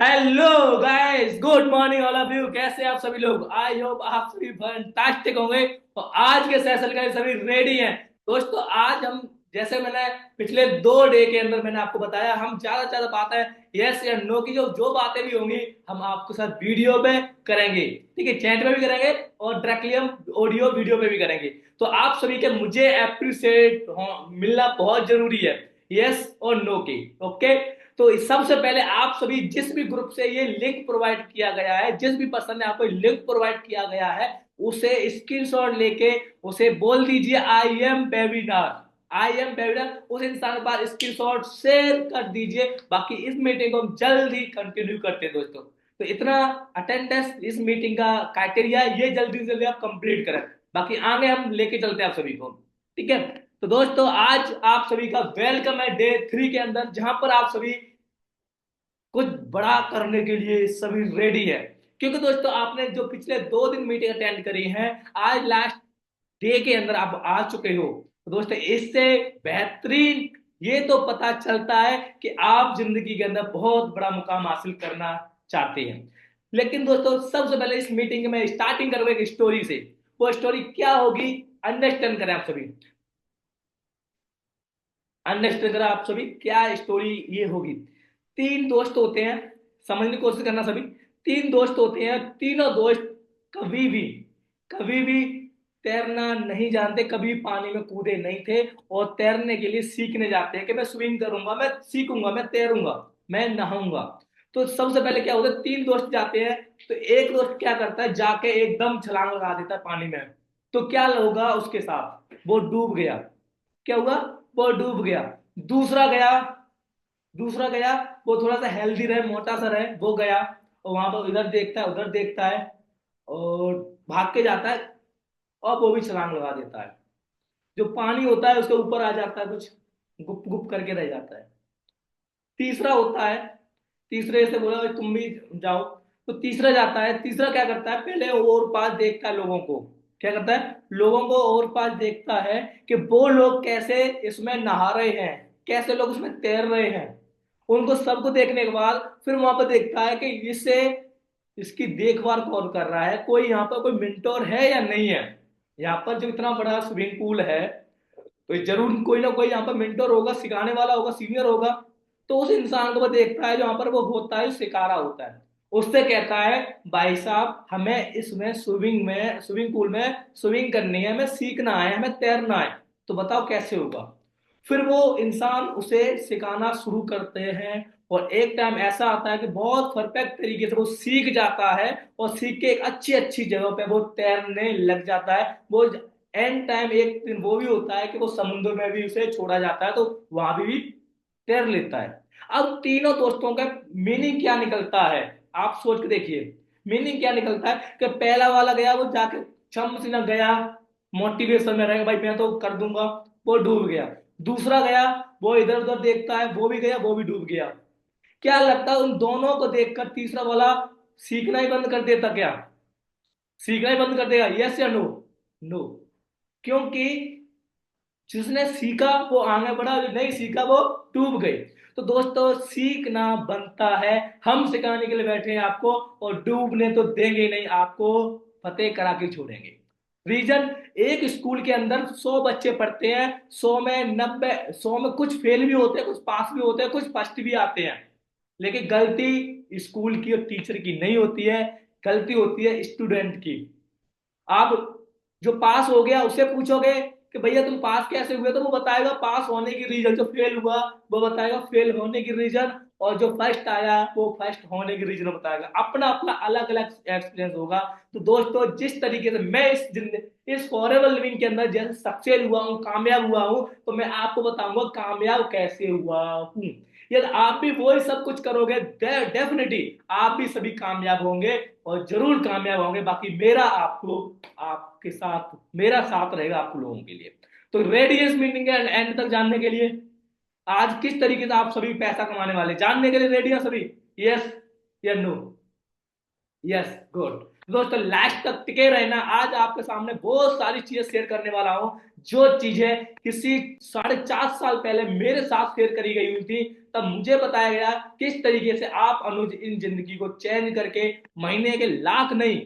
Hello guys, good morning all of you. कैसे हैं आप सभी लोग? आई होप आप सभी फैंटास्टिक होंगे और आज के सेशन के लिए सभी रेडी हैं। दोस्तों, आज हम जैसे मैंने पिछले 2 डे के अंदर मैंने आपको बताया, हम ज्यादा से ज्यादा बातें यस या नो की जो जो बातें भी होंगी हम आपके साथ वीडियो पे करेंगे। ठीक है, चैट पे भी करेंगे और डायरेक्टली हम ऑडियो वीडियो पे भी करेंगे। तो आप सभी के मुझे अप्रिशिएट मिलना बहुत जरूरी है, यस और नो की। ओके, तो सबसे पहले आप सभी जिस भी ग्रुप से ये लिंक प्रोवाइड किया गया है, जिस भी पर्सन ने आपको लिंक प्रोवाइड किया गया है, उसे स्क्रीनशॉट लेके उसे बोल दीजिए I am webinar. I am webinar उस इंसान के पास स्क्रीनशॉट शेयर कर दीजिए। बाकी इस मीटिंग को हम जल्द ही कंटिन्यू करते हैं दोस्तों। तो इतना अटेंडेंस इस मीटिंग का क्राइटेरिया, ये जल्दी से जल्दी आप कंप्लीट करें। बाकी आगे हम लेके चलते हैं आप सभी को। ठीक है, तो दोस्तों आज आप सभी का वेलकम है डे 3 के अंदर, जहां पर आप सभी कुछ बड़ा करने के लिए सभी रेडी है। क्योंकि दोस्तों आपने जो पिछले 2 दिन मीटिंग अटेंड करी है, आज लास्ट डे के अंदर आप आ चुके हो। तो दोस्तों इससे बेहतरीन ये तो पता चलता है कि आप जिंदगी के अंदर बहुत बड़ा मुकाम हासिल करना चाहते हैं। लेकिन दोस्तों सबसे पहले इस मीटिंग में स्टार्टिंग करोगे एक स्टोरी से। वो स्टोरी क्या होगी, अंडरस्टैंड करें आप सभी। अंडरस्टैंड करें आप सभी क्या स्टोरी ये होगी। 3 दोस्त होते हैं, समझने की कोशिश करना सभी। 3 दोस्त होते हैं, तीनों दोस्त कभी भी तैरना नहीं जानते, कभी पानी में कूदे नहीं थे और तैरने के लिए सीखने जाते हैं कि मैं स्विम करूंगा, मैं सीखूंगा, मैं तैरूंगा, मैं नहाऊंगा। तो सबसे पहले क्या होता है, 3 दोस्त जाते हैं। तो एक दोस्त क्या करता है, जाके एकदम छलांग लगा देता है पानी में। तो क्या होगा उसके साथ, वो डूब गया। क्या हुआ, वो डूब गया। दूसरा गया, दूसरा गया, वो थोड़ा सा हेल्दी रहे, मोटा सा रहे, वो गया और वहां पर इधर देखता है उधर देखता है और भाग के जाता है और वो भी छलांग लगा देता है। जो पानी होता है उसके ऊपर आ जाता है, कुछ गुप गुप करके रह जाता है। तीसरा होता है, तीसरे से बोला भाई तुम भी जाओ। तो तीसरा जाता है, तीसरा क्या करता है, पहले और पास देखता है लोगों को। क्या करता है, लोगों को और पास देखता है कि वो लोग कैसे इसमें नहा रहे हैं, कैसे लोग उसमें तैर रहे हैं। उनको सबको देखने के बाद फिर वहां पर देखता है कि इससे इसकी देखभाल कौन कर रहा है, कोई यहाँ पर कोई मेंटोर है या नहीं है। यहाँ पर जो इतना बड़ा स्विमिंग पूल है, तो जरूर कोई ना कोई यहाँ पर मेंटर होगा, सिखाने वाला होगा, सीनियर होगा। तो उस इंसान को वो देखता है जो यहाँ पर वो होता है, सिखा रहा होता है। उससे कहता है भाई साहब हमें इसमें स्विमिंग पूल में स्विमिंग करनी है, हमें सीखना है, हमें तैरना है। तो बताओ कैसे होगा। फिर वो इंसान उसे सिखाना शुरू करते हैं और एक टाइम ऐसा आता है कि बहुत परफेक्ट तरीके से वो सीख जाता है और सीख के एक अच्छी अच्छी जगह पे वो तैरने लग जाता है। वो एंड टाइम एक दिन वो भी होता है कि वो समुद्र में भी उसे छोड़ा जाता है, तो वहां भी तैर लेता है। अब तीनों दोस्तों का मीनिंग क्या निकलता है, आप सोच के देखिए। मीनिंग क्या निकलता है कि पहला वाला गया, वो जाके छम से न गया, मोटिवेशन में रहेगा भाई मैं तो कर दूंगा, वो डूब गया। दूसरा गया, वो इधर उधर देखता है, वो भी गया, वो भी डूब गया। क्या लगता है उन दोनों को देखकर तीसरा वाला सीखना ही बंद कर देता क्या? सीखना ही बंद कर देगा, यस या नो? नो। क्योंकि जिसने सीखा वो आगे बढ़ा, जो नहीं सीखा वो डूब गई। तो दोस्तों सीखना बनता है, हम सिखाने के लिए बैठे हैं आपको और डूबने तो देंगे नहीं आपको, फतेह करा के छोड़ेंगे। रीजन, एक स्कूल के अंदर 100 बच्चे पढ़ते हैं, 100 में कुछ फेल भी होते हैं, कुछ पास भी होते हैं, कुछ फर्स्ट भी आते हैं। लेकिन गलती स्कूल की और टीचर की नहीं होती है, गलती होती है स्टूडेंट की। आप जो पास हो गया उससे पूछोगे कि भैया तुम पास कैसे हुए, तो वो बताएगा पास होने की रीजन। जो फेल हुआ वो बताएगा फेल होने की रीजन, और जो फर्स्ट आया वो फर्स्ट होने की रीजन बताएगा। अपना अपना अलग अलग एक्सपीरियंस होगा। तो दोस्तों जिस तरीके से मैं इस फॉरएवर लिविंग के अंदर जैसे सक्सेस हुआ हूँ, कामयाब हुआ हूँ, तो मैं आपको बताऊंगा कामयाब कैसे हुआ हूँ। यदि आप भी वही सब कुछ करोगे, डेफिनेटली आप भी सभी कामयाब होंगे और जरूर कामयाब होंगे। बाकी मेरा आपको आपके साथ मेरा साथ रहेगा आप लोगों के लिए। तो रेडियस मीटिंग के एंड तक जानने के लिए, आज किस तरीके से आप सभी पैसा कमाने वाले जानने के लिए रेडी है सभी? यस या नो? Yes, good. दोस्तों लास्ट तक टिके रहना। आज आपके सामने बहुत सारी चीजें शेयर करने वाला हूं, जो चीजें किसी 4.5 साल पहले मेरे साथ शेयर करी गई हुई थी। तब मुझे बताया गया किस तरीके से आप अनुज इन जिंदगी को चेंज करके महीने के लाख नहीं,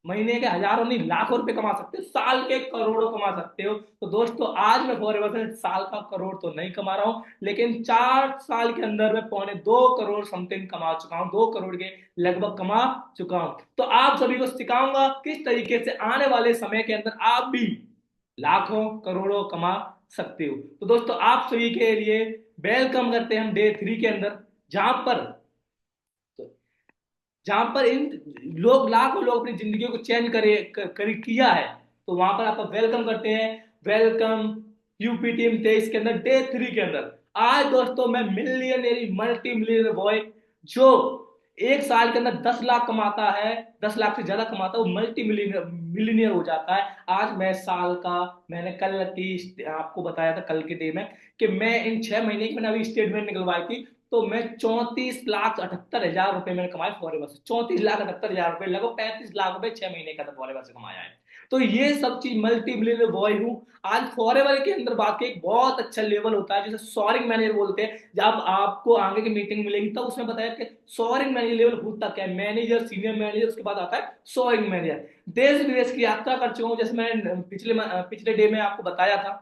महीने के हजारों नहीं लाखों रुपए कमा सकते हो, साल के करोड़ों कमा सकते हो। तो दोस्तों आज मैं फॉरएवर से साल का करोड़ तो नहीं कमा रहा हूं, लेकिन 4 साल के अंदर मैं 2.25 करोड़ समथिंग कमा चुका हूं, 2 करोड़ के लगभग कमा चुका हूं। तो आप सभी को सिखाऊंगा किस तरीके से आने वाले समय के अंदर आप भी लाखों करोड़ों कमा सकते हो। तो दोस्तों आप सभी के लिए वेलकम करते हैं हम डे 3 के अंदर, जहां पर जहां पर इन लोग लाखों लोग अपनी जिंदगी को चेंज किया है। तो वहां पर आपका वेलकम करते हैं। वेलकम यूपी टीम 23 के अंदर डे 3 के अंदर। आज दोस्तों मैं मिलियनरी मल्टी मिलियनर बॉय, जो 1 साल के अंदर 10 लाख कमाता है, 10 लाख से ज्यादा कमाता है, वो मल्टी मिलियनर मिलियनियर हो जाता है। आज मैं साल का, मैंने कल की आपको बताया था कल के डे में कि मैं इन 6 महीने की मैंने अभी स्टेटमेंट निकलवाई थी, तो मैं 34,78,000 रुपए मैंने कमाए फॉरेवर से। 34,78,000 रुपए, लगभग 35 लाख रुपए 6 महीने का फॉरेवर से कमाया है। तो ये सब चीज मल्टी मिलियनर बॉय हूँ। आज फॉरेवर के अंदर बात की एक बहुत अच्छा लेवल होता है जिसे सोअरिंग मैनेजर बोलते हैं। जब आपको आगे की मीटिंग मिलेगी तब उसमें बताया कि सोअरिंग मैनेजर लेवल होता क्या है, मैनेजर, सीनियर मैनेजर, उसके बाद आता है सोअरिंग मैनेजर। देश विदेश की यात्रा कर चुका हूँ, जैसे मैंने पिछले डे में आपको बताया था।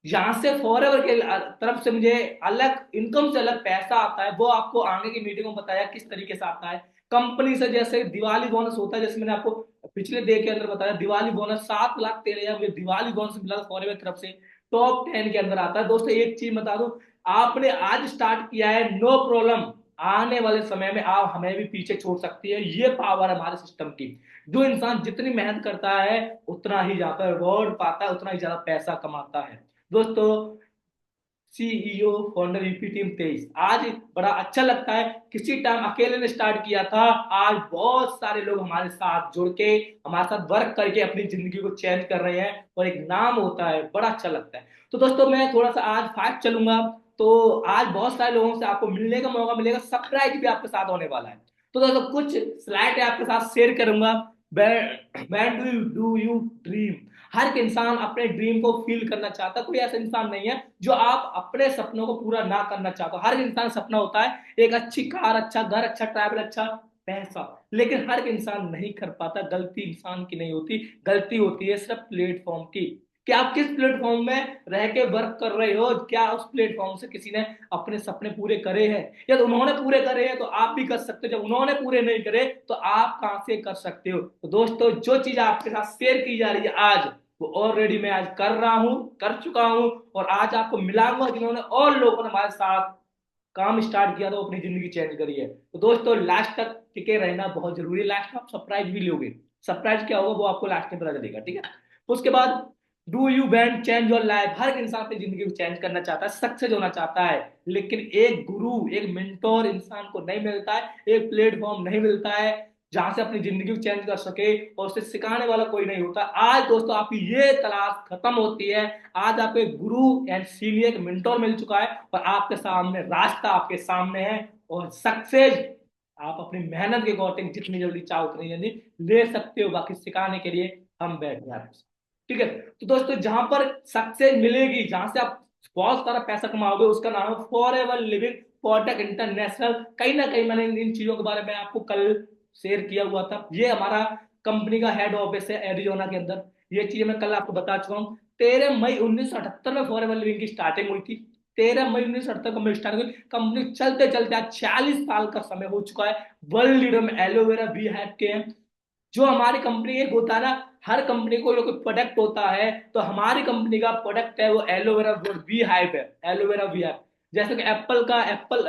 यहां से फॉरएवर के तरफ से मुझे अलग इनकम से अलग पैसा आता है, वो आपको आगे की मीटिंग में बताया किस तरीके से आता है। कंपनी से जैसे दिवाली बोनस होता है, जैसे मैंने आपको पिछले डे के अंदर बताया, दिवाली बोनस 7,13,000 मुझे दिवाली बोनस मिला फॉरएवर की तरफ से, टॉप 10 के अंदर आता है। दोस्तों एक चीज बता दूं, आपने आज स्टार्ट किया है, नो प्रॉब्लम, आने वाले समय में आप हमें भी पीछे छोड़ सकती है। ये पावर है हमारे सिस्टम की। जो इंसान जितनी मेहनत करता है उतना ही ज्यादा रिवॉर्ड पाता है, उतना ही ज्यादा पैसा कमाता है। दोस्तों सीईओ फाउंडर यूपी टीम 23, आज बड़ा अच्छा लगता है। किसी टाइम अकेले ने स्टार्ट किया था, आज बहुत सारे लोग हमारे साथ जुड़ के, हमारे साथ वर्क करके अपनी जिंदगी को चेंज कर रहे हैं, और एक नाम होता है, बड़ा अच्छा लगता है। तो दोस्तों मैं थोड़ा सा आज फास्ट चलूंगा, तो आज बहुत सारे लोगों से आपको मिलने का मौका मिलेगा, सरप्राइज भी आपके साथ होने वाला है। तो दोस्तों कुछ स्लाइड आपके साथ शेयर करूंगा। When do you dream? हर एक इंसान अपने ड्रीम को फील करना चाहता है, कोई ऐसा इंसान नहीं है जो आप अपने सपनों को पूरा ना करना चाहता। हर इंसान सपना होता है एक अच्छी कार, अच्छा घर, अच्छा ट्रैवल, अच्छा पैसा, लेकिन हर इंसान नहीं कर पाता। गलती इंसान की नहीं होती, गलती होती है सिर्फ प्लेटफॉर्म की, कि आप किस प्लेटफॉर्म में रह के वर्क कर रहे हो। क्या उस प्लेटफॉर्म से किसी ने अपने सपने पूरे करे हैं? या तो उन्होंने पूरे करे हैं तो आप भी कर सकते हो, जब उन्होंने पूरे नहीं करे तो आप कहां से कर सकते हो। तो दोस्तों जो चीज आपके साथ शेयर की जा रही है आज, वो ऑलरेडी मैं आज कर रहा हूं, कर चुका हूं, और आज आपको मिलाऊंगा जिन्होंने और लोगों ने हमारे साथ काम स्टार्ट किया था, वो अपनी जिंदगी चेंज करी है। तो दोस्तों लास्ट तक टिके रहना बहुत जरूरी है। लास्ट में आप सरप्राइज भी लोगे। सरप्राइज क्या होगा वो आपको लास्ट में पता चलेगा, ठीक है। उसके बाद do you want change your life? हर इंसान अपनी जिंदगी को चेंज करना चाहता है, सक्सेस होना चाहता है, लेकिन एक गुरु, एक मेंटोर इंसान को नहीं मिलता है, एक प्लेटफॉर्म नहीं मिलता है जहां से अपनी जिंदगी को चेंज कर सके, और उसे सिखाने वाला कोई नहीं होता। आज दोस्तों आपकी ये तलाश खत्म होती है। आज आपको एक गुरु एंड सीनियर मेंटोर मिल चुका है, और आपके सामने रास्ता आपके सामने है, और सक्सेस आप अपनी मेहनत के अकॉर्डिंग जितनी जल्दी चाहो उतनी जल्दी ले सकते हो। बाकी सिखाने के लिए हम बैठे हैं, ठीक है। तो दोस्तों जहां पर सक्सेस मिलेगी, जहां से आप बहुत सारा पैसा कमाओगे, उसका नाम है for ever living Kotak international. कहीं ना कहीं मैंने इन चीजों के बारे में आपको कल शेयर किया हुआ था। ये हमारा कंपनी का हेड ऑफिस है एरिजोना के अंदर। ये चीजें मैं कल आपको बता चुका हूँ। 13 मई 1978 में फॉर एवर लिविंग की स्टार्टिंग हुई थी। 13 मई 1978 कंपनी स्टार्ट हुई। कंपनी चलते चलते आज 46 साल का समय हो चुका है। वर्ल्ड लीडर में एलोवेरा वी हैव के हैं। जो हमारी कंपनी एक होता है ना, हर कंपनी को कोई प्रोडक्ट होता है, तो हमारी कंपनी का प्रोडक्ट है वो एलोवेरा वी हाइप है, एलोवेरा वी हाइप। जैसे कि एप्पल का एप्पल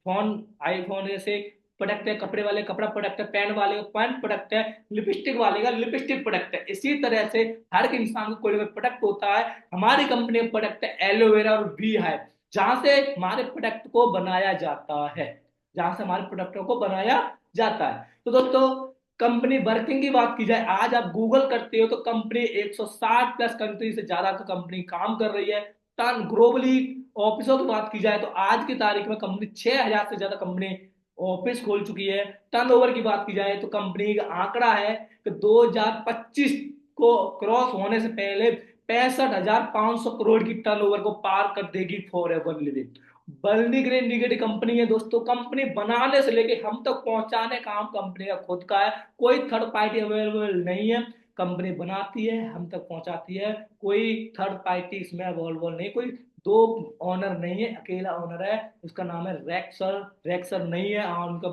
फोन, आईफोन जैसे प्रोडक्ट है, कपड़े वाले कपड़ा प्रोडक्ट है, पेन वाले का पेन प्रोडक्ट है, लिपस्टिक वाले का लिपस्टिक प्रोडक्ट है। इसी तरह से हर एक इंसान को कोई प्रोडक्ट होता है। हमारी कंपनी का प्रोडक्ट है एलोवेरा और वी हाइप, जहां से हमारे प्रोडक्ट को बनाया जाता है, जहां से हमारे प्रोडक्टों को बनाया जाता है। तो दोस्तों कंपनी वर्किंग की बात की जाए, आज आप गूगल करते हो तो कंपनी 160 प्लस कंट्री से ज्यादा का कंपनी काम कर रही है। टन ग्लोबली ऑफिसों की बात की जाए तो आज की तारीख में कंपनी 6,000 से ज्यादा कंपनी ऑफिस खोल चुकी है। टर्नओवर की बात की जाए तो कंपनी का आंकड़ा है कि 2025 को क्रॉस होने से पहले 65,500 करोड़ की टर्नओवर को पार कर देगी forever living. Burning indicator company है दोस्तों। कंपनी बनाने से लेके हम तक पहुंचाने का काम कंपनी का खुद का है, कोई थर्ड पार्टी अवेलेबल नहीं है। कंपनी बनाती है, हम तक पहुंचाती है, कोई थर्ड पार्टी इसमें अवेलेबल नहीं, कोई दो ओनर नहीं है, अकेला ओनर है, उसका नाम है रेक्सर। रेक्सर नहीं है, उनका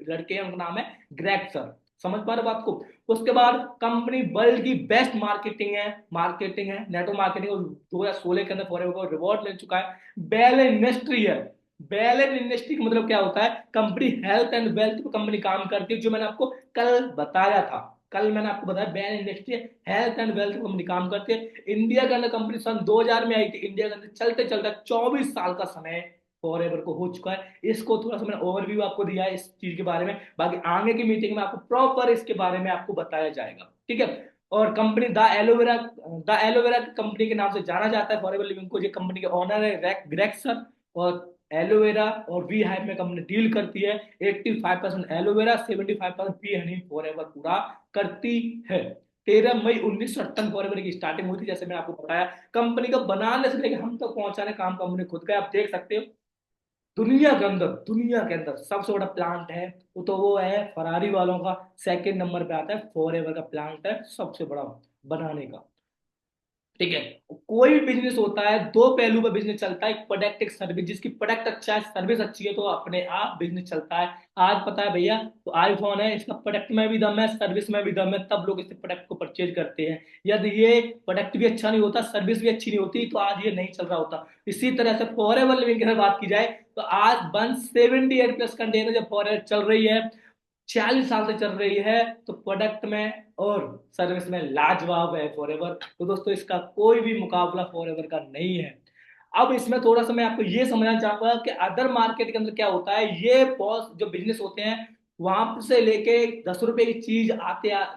लड़के हैं, उनका नाम है ग्रेगसर। समझ पा रहे हो बात को। उसके बाद कंपनी वर्ल्ड की बेस्ट मार्केटिंग है नेटवर्क मार्केटिंग, 2016 के अंदर फॉरएवर को रिवॉर्ड ले चुका है। बेल इंडस्ट्री है। बैलेंस इंडस्ट्री का मतलब क्या होता है, कंपनी हेल्थ एंड वेल्थ पे कंपनी काम करती है, जो मैंने आपको कल बताया था। कल मैंने आपको बताया balance industry health and wealth company काम करती है। इंडिया के अंदर कंपनी सन 2000 में आई थी। इंडिया के अंदर चलते चलते 24 साल का समय फॉरएवर को हो चुका है। इसको थोड़ा सा मैंने ओवरव्यू आपको दिया है इस चीज के बारे में, बाकी आगे की मीटिंग में आपको प्रॉपर इसके बारे में आपको बताया जाएगा, ठीक है। और कंपनी द एलोवेरा कंपनी के नाम से जाना जाता है फॉरएवर लिविंग को। ये कंपनी के ओनर है ग्रेग सर। और एलोवेरा और वी हाइप में कंपनी डील करती है। 85% एलोवेरा, 75% वी हनी फॉरएवर पूरा करती है। 13 मई 1958 फॉरएवर की स्टार्टिंग हुई थी, जैसे मैं आपको बताया। कंपनी का बनाने से लेकर हम तक पहुंचाने काम कंपनी खुद का, आप देख सकते हो। दुनिया के अंदर सबसे बड़ा प्लांट है वो है फरारी वालों का। सेकंड नंबर पे आता है फॉरएवर का प्लांट है सबसे बड़ा बनाने का, ठीक है। कोई भी बिजनेस होता है, दो पहलू पर बिजनेस चलता है, एक प्रोडक्ट एक सर्विस। जिसकी प्रोडक्ट अच्छा है, सर्विस अच्छी है, तो अपने आप बिजनेस चलता है। आज पता है भैया, तो आईफोन है, इसका प्रोडक्ट में भी दम है, सर्विस में भी दम है, तब लोग इस प्रोडक्ट को परचेज करते हैं। यदि ये प्रोडक्ट भी अच्छा नहीं होता, सर्विस भी अच्छी नहीं होती, तो आज ये नहीं चल रहा होता। इसी तरह से फॉरएवर लिविंग की अगर बात की जाए, तो आज 178 प्लस कंटेनर जब फॉरएवर चल रही है, 40 साल से चल रही है, तो प्रोडक्ट में और सर्विस में लाजवाब है फॉरएवर। तो दोस्तों इसका कोई भी मुकाबला फॉरएवर का नहीं है। अब इसमें थोड़ा सा मैं आपको ये समझना चाहूंगा कि अदर मार्केट के अंदर क्या होता है। ये बॉस जो बिजनेस होते हैं, वहां से लेके 10 रुपए की चीज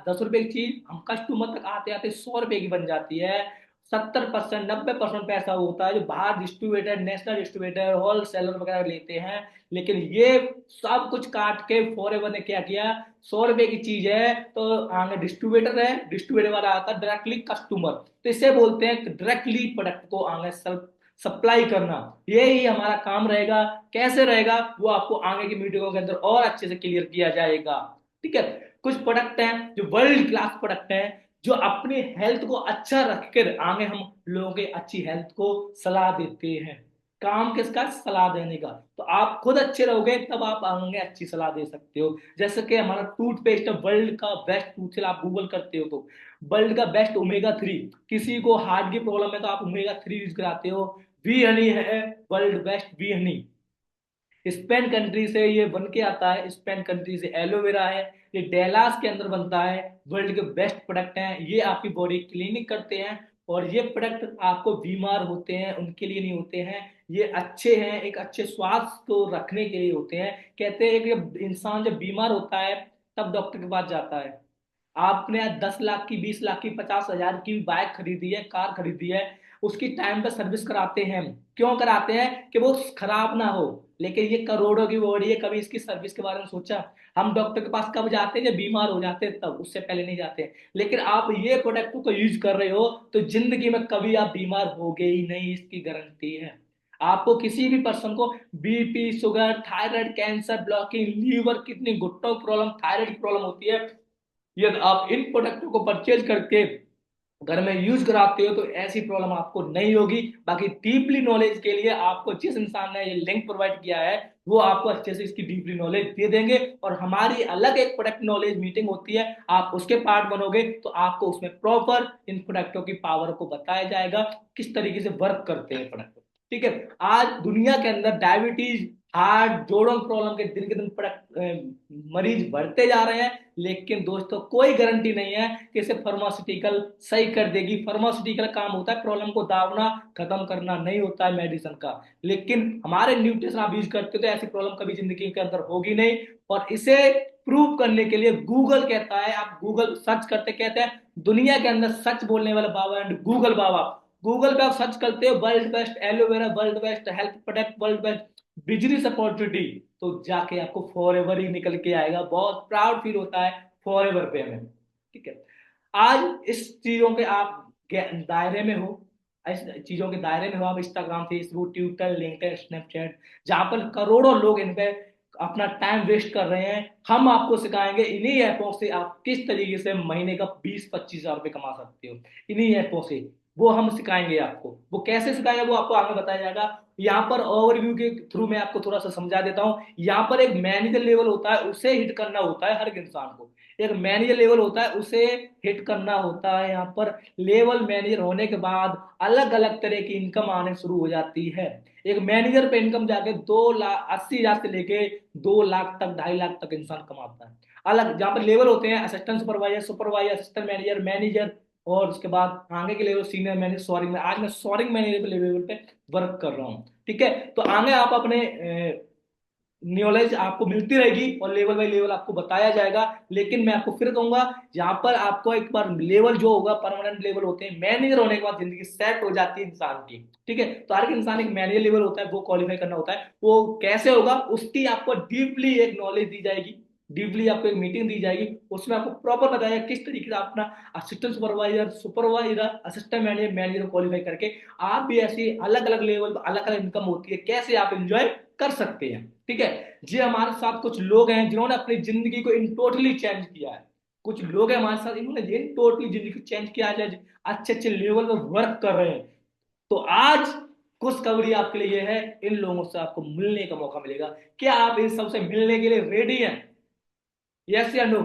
10 रुपए की चीज हम कस्टमर तक आते आते 100 रुपए की बन जाती है। 70% 90% पैसा होता है जो बाहर डिस्ट्रीब्यूटर, नेशनल डिस्ट्रीब्यूटर, होलसेलर वगैरह लेते हैं। लेकिन ये सब कुछ काट के फॉरएवर ने क्या किया, 100 रुपए की चीज है तो आगे डिस्ट्रीब्यूटर है, डिस्ट्रीब्यूटर वाला आता है डायरेक्टली कस्टमर, तो इसे बोलते हैं डायरेक्टली प्रोडक्ट को आगे सप्लाई करना। यही हमारा काम रहेगा। कैसे रहेगा वो आपको आगे की मीटिंगों के अंदर और अच्छे से क्लियर किया जाएगा, ठीक है। कुछ प्रोडक्ट हैं जो वर्ल्ड क्लास प्रोडक्ट हैं, जो अपनी हेल्थ को अच्छा रखकर आगे हम लोगों के अच्छी हेल्थ को सलाह देते हैं। काम किसका, सलाह देने का। तो आप खुद अच्छे रहोगे तब आप आगे अच्छी सलाह दे सकते हो। जैसे कि हमारा टूथपेस्ट है वर्ल्ड का बेस्ट टूथ, आप गूगल करते हो तो वर्ल्ड का बेस्ट ओमेगा 3। किसी को हार्ट की प्रॉब्लम है तो आप ओमेगा 3 यूज कराते हो। वी हनी है world best V honey, Spain country से ये बन के आता है। स्पेन कंट्री से एलोवेरा है, ये डेलास के अंदर बनता है। वर्ल्ड के बेस्ट प्रोडक्ट हैं, ये आपकी बॉडी क्लीनिंग करते हैं। और ये प्रोडक्ट आपको बीमार होते हैं उनके लिए नहीं होते हैं, ये अच्छे हैं, एक अच्छे स्वास्थ्य को रखने के लिए होते हैं। कहते हैं कि जब इंसान जब बीमार होता है तब डॉक्टर के पास जाता है। आपने 10 लाख की, 20 लाख की, 50,000 की बाइक खरीदी है, कार खरीदी है, उसकी टाइम पे सर्विस कराते हैं। क्यों कराते हैं, कि वो खराब ना हो। लेकिन ये करोड़ों की बॉडी है, कभी इसकी सर्विस के बारे में सोचा। हम डॉक्टर के पास कब जाते हैं, जब बीमार हो जाते हैं तब, उससे पहले नहीं जाते। लेकिन आप ये प्रोडक्ट को यूज कर रहे हो तो जिंदगी में कभी आप बीमार होगे ही नहीं, इसकी गारंटी है। आपको किसी भी पर्सन को BP, sugar, thyroid, cancer, blocking, liver, कितनी घुट्टों प्रॉब्लम, थायराइड की प्रॉब्लम होती है, यदि आप इन प्रोडक्टों को परचेज करके घर में यूज कराते हो तो ऐसी प्रॉब्लम आपको नहीं होगी। बाकी डीपली नॉलेज के लिए आपको जिस इंसान ने ये लिंक प्रोवाइड किया है, वो आपको अच्छे से इसकी डीपली नॉलेज दे देंगे। और हमारी अलग एक प्रोडक्ट नॉलेज मीटिंग होती है, आप उसके पार्ट बनोगे तो आपको उसमें प्रॉपर इन प्रोडक्टों की पावर को बताया जाएगा, किस तरीके से वर्क करते हैं प्रोडक्ट, ठीक है। आज दुनिया के अंदर डायबिटीज, हार्ट, जोड़ों प्रॉब्लम के दिन के दिन मरीज बढ़ते जा रहे हैं। लेकिन दोस्तों कोई गारंटी नहीं है कि इसे फार्मास्यूटिकल सही कर देगी। फार्मास्यूटिकल काम होता है प्रॉब्लम को दावना, खत्म करना नहीं होता है मेडिसिन का। लेकिन हमारे न्यूट्रिशन आप यूज करते हो तो ऐसी प्रॉब्लम कभी जिंदगी के अंदर होगी नहीं। और इसे प्रूव करने के लिए गूगल कहता है, आप गूगल सर्च करते कहते हैं दुनिया के अंदर सच बोलने वाला बाबा एंड गूगल बाबा। गूगल पे आप सर्च करते हो world best aloe vera, world best health product, world best business opportunity, तो जाके आपको फॉर एवर ही निकल के आएगा, बहुत प्राउड फील होता है फॉर एवर पे हमें। ठीक है, आज इस चीजों के आप दायरे में हो, इस चीजों के दायरे में हो आप, Instagram, Facebook, Twitter, LinkedIn, Snapchat, जहां पर करोड़ों लोग इन पे अपना टाइम वेस्ट कर रहे हैं। हम आपको सिखाएंगे इन्हीं ऐपों से आप किस तरीके से महीने का 20-25 हज़ार रुपये कमा सकते हो, इन्हीं ऐपों से। वो हम सिखाएंगे आपको, वो कैसे सिखाएंगे वो आपको आगे बताया जाएगा। यहाँ पर ओवरव्यू के थ्रू मैं आपको थोड़ा सा समझा देता हूँ। यहाँ पर एक मैनेजर लेवल होता है, उसे हिट करना होता है हर एक इंसान को। एक मैनेजर लेवल होता है, उसे हिट करना होता है। यहाँ पर लेवल मैनेजर होने के बाद अलग अलग तरह की इनकम आने शुरू हो जाती है। एक मैनेजर पे इनकम जाके 2,80,000 से लेके 2 लाख तक, 2.5 लाख तक इंसान कमाता है। अलग जहाँ पर लेवल होते हैं, assistant supervisor, supervisor, assistant manager, manager, और उसके बाद आगे के लेवल सीनियर मैनेजर, सॉरी मैं आज मैं सॉरिंग मैनेजर लेवल पे वर्क कर रहा हूँ। ठीक है, तो आगे आप अपने नॉलेज आपको मिलती रहेगी और लेवल बाय लेवल आपको बताया जाएगा। लेकिन मैं आपको फिर कहूंगा, यहाँ पर आपको एक बार लेवल जो होगा, परमानेंट लेवल होते हैं, मैनेजर होने के बाद जिंदगी सेट हो जाती है इंसान की। ठीक है, तो हर एक इंसान एक मैनेजर लेवल होता है, वो क्वालिफाई करना होता है। वो कैसे होगा, उसकी आपको डीपली एक नॉलेज दी जाएगी, डीपली आपको एक मीटिंग दी जाएगी, उसमें आपको प्रॉपर बताया किस तरीके से आप अपना assistant supervisor, supervisor, assistant manager, manager qualify करके आप भी ऐसी अलग अलग लेवल पर अलग अलग इनकम होती है, कैसे आप इंजॉय कर सकते हैं। ठीक है, जी हमारे साथ कुछ लोग हैं जिन्होंने अपनी जिंदगी को इन टोटली चेंज किया है। कुछ लोग हैं हमारे साथ, इन्होंने इन टोटली जिंदगी को चेंज किया है, अच्छे अच्छे लेवल पर वर्क कर रहे हैं। तो आज खुशखबरी आपके लिए है, इन लोगों से आपको मिलने का मौका मिलेगा। क्या आप इन सबसे मिलने के लिए रेडी हैं? यस या नो?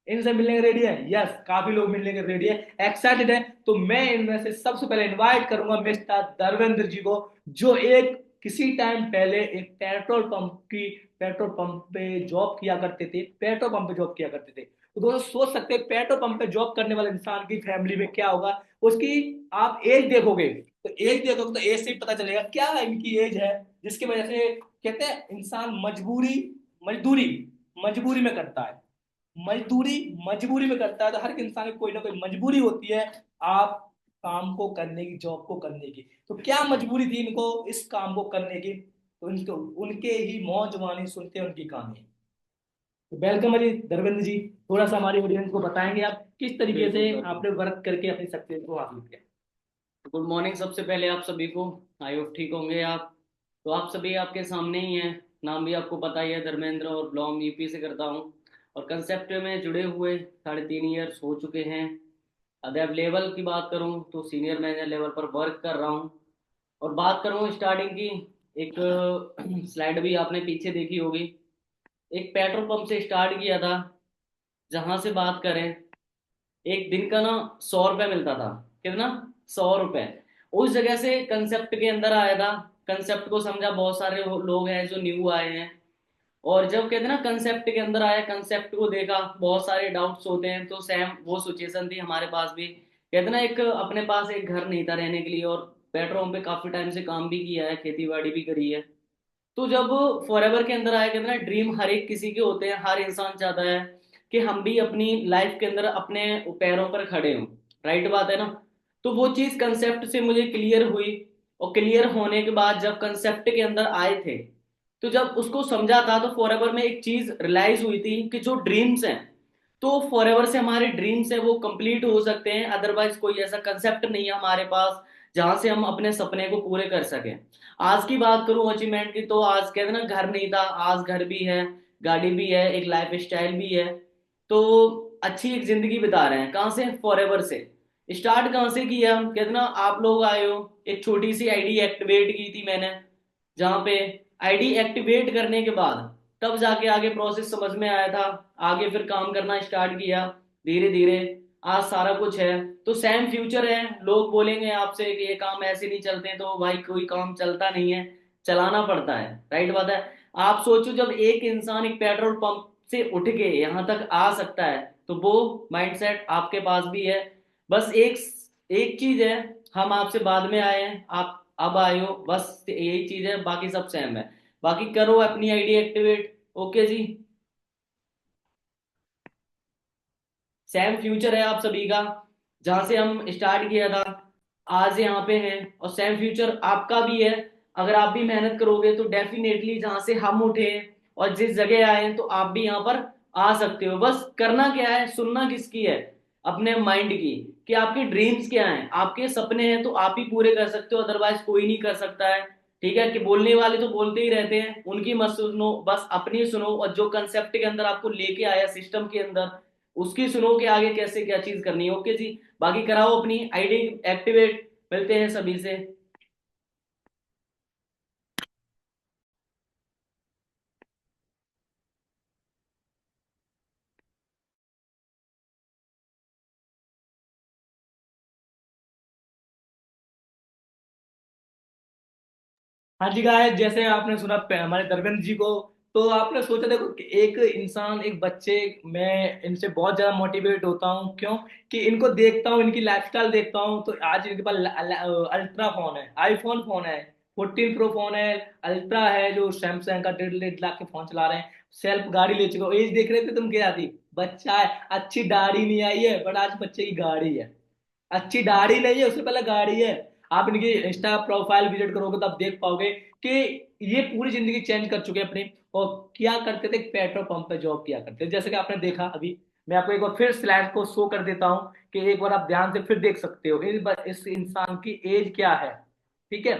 इनसे मिलने के रेडी है? यस, काफी लोग मिलने के रेडी है, एक्साइटेड है। तो मैं इनमें से सबसे पहले इनवाइट करूंगा मिस्टर धर्मेंद्र जी को, जो एक किसी टाइम पहले एक पेट्रोल पंप पे जॉब किया करते थे, पेट्रोल पंप पे जॉब किया करते थे। तो दोस्तों सोच सकते हैं पेट्रोल पंप पे जॉब करने वाले इंसान की फैमिली में क्या होगा। उसकी आप एज देखोगे, तो एज देखोगे तो एज से ही पता चलेगा क्या इनकी एज है, जिसकी वजह से कहते हैं इंसान मजदूरी मजबूरी में करता है। मजदूरी मजबूरी में करता है, तो हर एक इंसान की कोई ना कोई मजबूरी होती है आप काम को करने की, जॉब को करने की। तो क्या मजबूरी थी इनको इस काम को करने की, तो इनको उनके ही मौजवानी सुनते हैं उनकी कहानी। तो वेलकम है जी धर्मेंद्र जी, थोड़ा सा हमारी ऑडियंस को बताएंगे आप किस तरीके से बिल्कुल सर। आपने वर्क करके अपनी सक्सेस को हासिल किया। गुड मॉर्निंग सबसे पहले आप सभी को। आई होप ठीक होंगे आप। तो आप सभी आपके सामने ही हैं। नाम भी आपको पता ही है, धर्मेंद्र, और बिलोंग यूपी से करता हूँ। और कंसेप्ट में जुड़े हुए 3.5 ईयर्स हो चुके हैं। अदैव लेवल की बात करूँ तो सीनियर मैनेजर लेवल पर वर्क कर रहा हूँ। और बात करूँ स्टार्टिंग की, एक स्लाइड भी आपने पीछे देखी होगी। एक पेट्रोल पंप से स्टार्ट किया था। जहाँ से बात करें, एक दिन का ना 100 रुपये मिलता था। कितना? 100 रुपये। उस जगह से कंसेप्ट के अंदर आया था। कंसेप्ट को समझा, बहुत सारे लोग हैं जो न्यू आए हैं। और जब कहते हैं ना कंसेप्ट के अंदर आया, कंसेप्ट को देखा, बहुत सारे डाउट्स होते हैं, तो सेम वो सिचुएशन थी हमारे पास भी। कहते हैं ना, एक अपने पास एक घर नहीं था रहने के लिए, और पेट्रोल पंप पे काफी टाइम से काम भी किया है, खेती बाड़ी भी करी है। तो जब फॉरएवर के अंदर आया, कहते हैं ना ड्रीम हर एक किसी के होते हैं, हर इंसान चाहता है कि हम भी अपनी लाइफ के अंदर अपने पैरों पर खड़े हों। राइट बात है ना? तो वो चीज कंसेप्ट से मुझे क्लियर हुई। और क्लियर होने के बाद जब कंसेप्ट के अंदर आए थे, तो जब उसको समझा था, तो फॉरएवर में एक चीज रियलाइज हुई थी कि जो ड्रीम्स हैं, तो फॉरएवर से हमारे ड्रीम्स है वो कंप्लीट हो सकते हैं। अदरवाइज कोई ऐसा कंसेप्ट नहीं है हमारे पास जहां से हम अपने सपने को पूरे कर सकें। आज की बात करूं अचीवमेंट की, तो आज कहते हैं ना घर नहीं था, आज घर भी है, गाड़ी भी है, एक लाइफ स्टाइल भी है। तो अच्छी एक जिंदगी बिता रहे हैं। कहाँ से? फॉरएवर से। स्टार्ट कहाँ से किया? कहते ना आप लोग आए हो, एक छोटी सी आईडी एक्टिवेट की थी मैंने। जहाँ पे आईडी एक्टिवेट करने के बाद तब जाके आगे प्रोसेस समझ में आया था। आगे फिर काम करना स्टार्ट किया धीरे धीरे। आज सारा कुछ है। तो सेम फ्यूचर है। लोग बोलेंगे आपसे कि ये काम ऐसे नहीं चलते, तो भाई कोई काम चलता नहीं है, चलाना पड़ता है। राइट बात है। आप सोचो, जब एक इंसान एक पेट्रोल पंप से उठ के यहाँ तक आ सकता है, तो वो माइंडसेट आपके पास भी है। बस एक एक चीज है, हम आपसे बाद में आए हैं, आप अब आए हो, बस यही चीज है, बाकी सब सेम है। बाकी करो अपनी आईडी एक्टिवेट। ओके जी। सेम फ्यूचर है आप सभी का। जहां से हम स्टार्ट किया था, आज यहाँ पे हैं, और सेम फ्यूचर आपका भी है। अगर आप भी मेहनत करोगे तो डेफिनेटली जहां से हम उठे और जिस जगह आए हैं, तो आप भी यहाँ पर आ सकते हो। बस करना क्या है, सुनना किसकी है, अपने माइंड की, कि आपके ड्रीम्स क्या हैं, आपके सपने हैं तो आप ही पूरे कर सकते हो, अदरवाइज कोई नहीं कर सकता है। ठीक है, कि बोलने वाले तो बोलते ही रहते हैं, उनकी मत सुनो, बस अपनी सुनो, और जो कंसेप्ट के अंदर आपको लेके आया सिस्टम के अंदर, उसकी सुनो कि आगे कैसे क्या चीज करनी है। ओके जी, बाकी कराओ अपनी आईडी एक्टिवेट। मिलते हैं सभी से। हाँ जी गाय, जैसे आपने सुना हमारे धर्मेंद्र जी को, तो आपने सोचा देखो कि एक इंसान, एक बच्चे, मैं इनसे बहुत ज्यादा मोटिवेट होता हूँ। क्यों? कि इनको देखता हूँ, इनकी लाइफस्टाइल देखता हूँ, तो आज इनके पास अल्ट्रा फोन है, आईफोन फोन है, 14 प्रो फोन है, अल्ट्रा है जो सैमसंग का 1.5 लाख के फोन चला रहे हैं, सेल्फ गाड़ी ले चुके हो। एज देख रहे थे तुम क्या थी? बच्चा है, अच्छी दाढ़ी नहीं आई है, बट आज बच्चे की गाड़ी है। अच्छी दाढ़ी नहीं है, उससे पहले गाड़ी है। आप इनकी इंस्टा प्रोफाइल विजिट करोगे तो आप देख पाओगे कि ये पूरी जिंदगी चेंज कर चुके हैं अपनी। और क्या करते थे? पेट्रोल पंप पे जॉब किया करते थे, जैसे कि आपने देखा अभी। मैं आपको एक बार फिर स्लाइड को शो कर देता हूँ कि एक बार आप ध्यान से फिर देख सकते हो इस इंसान की एज क्या है। ठीक है,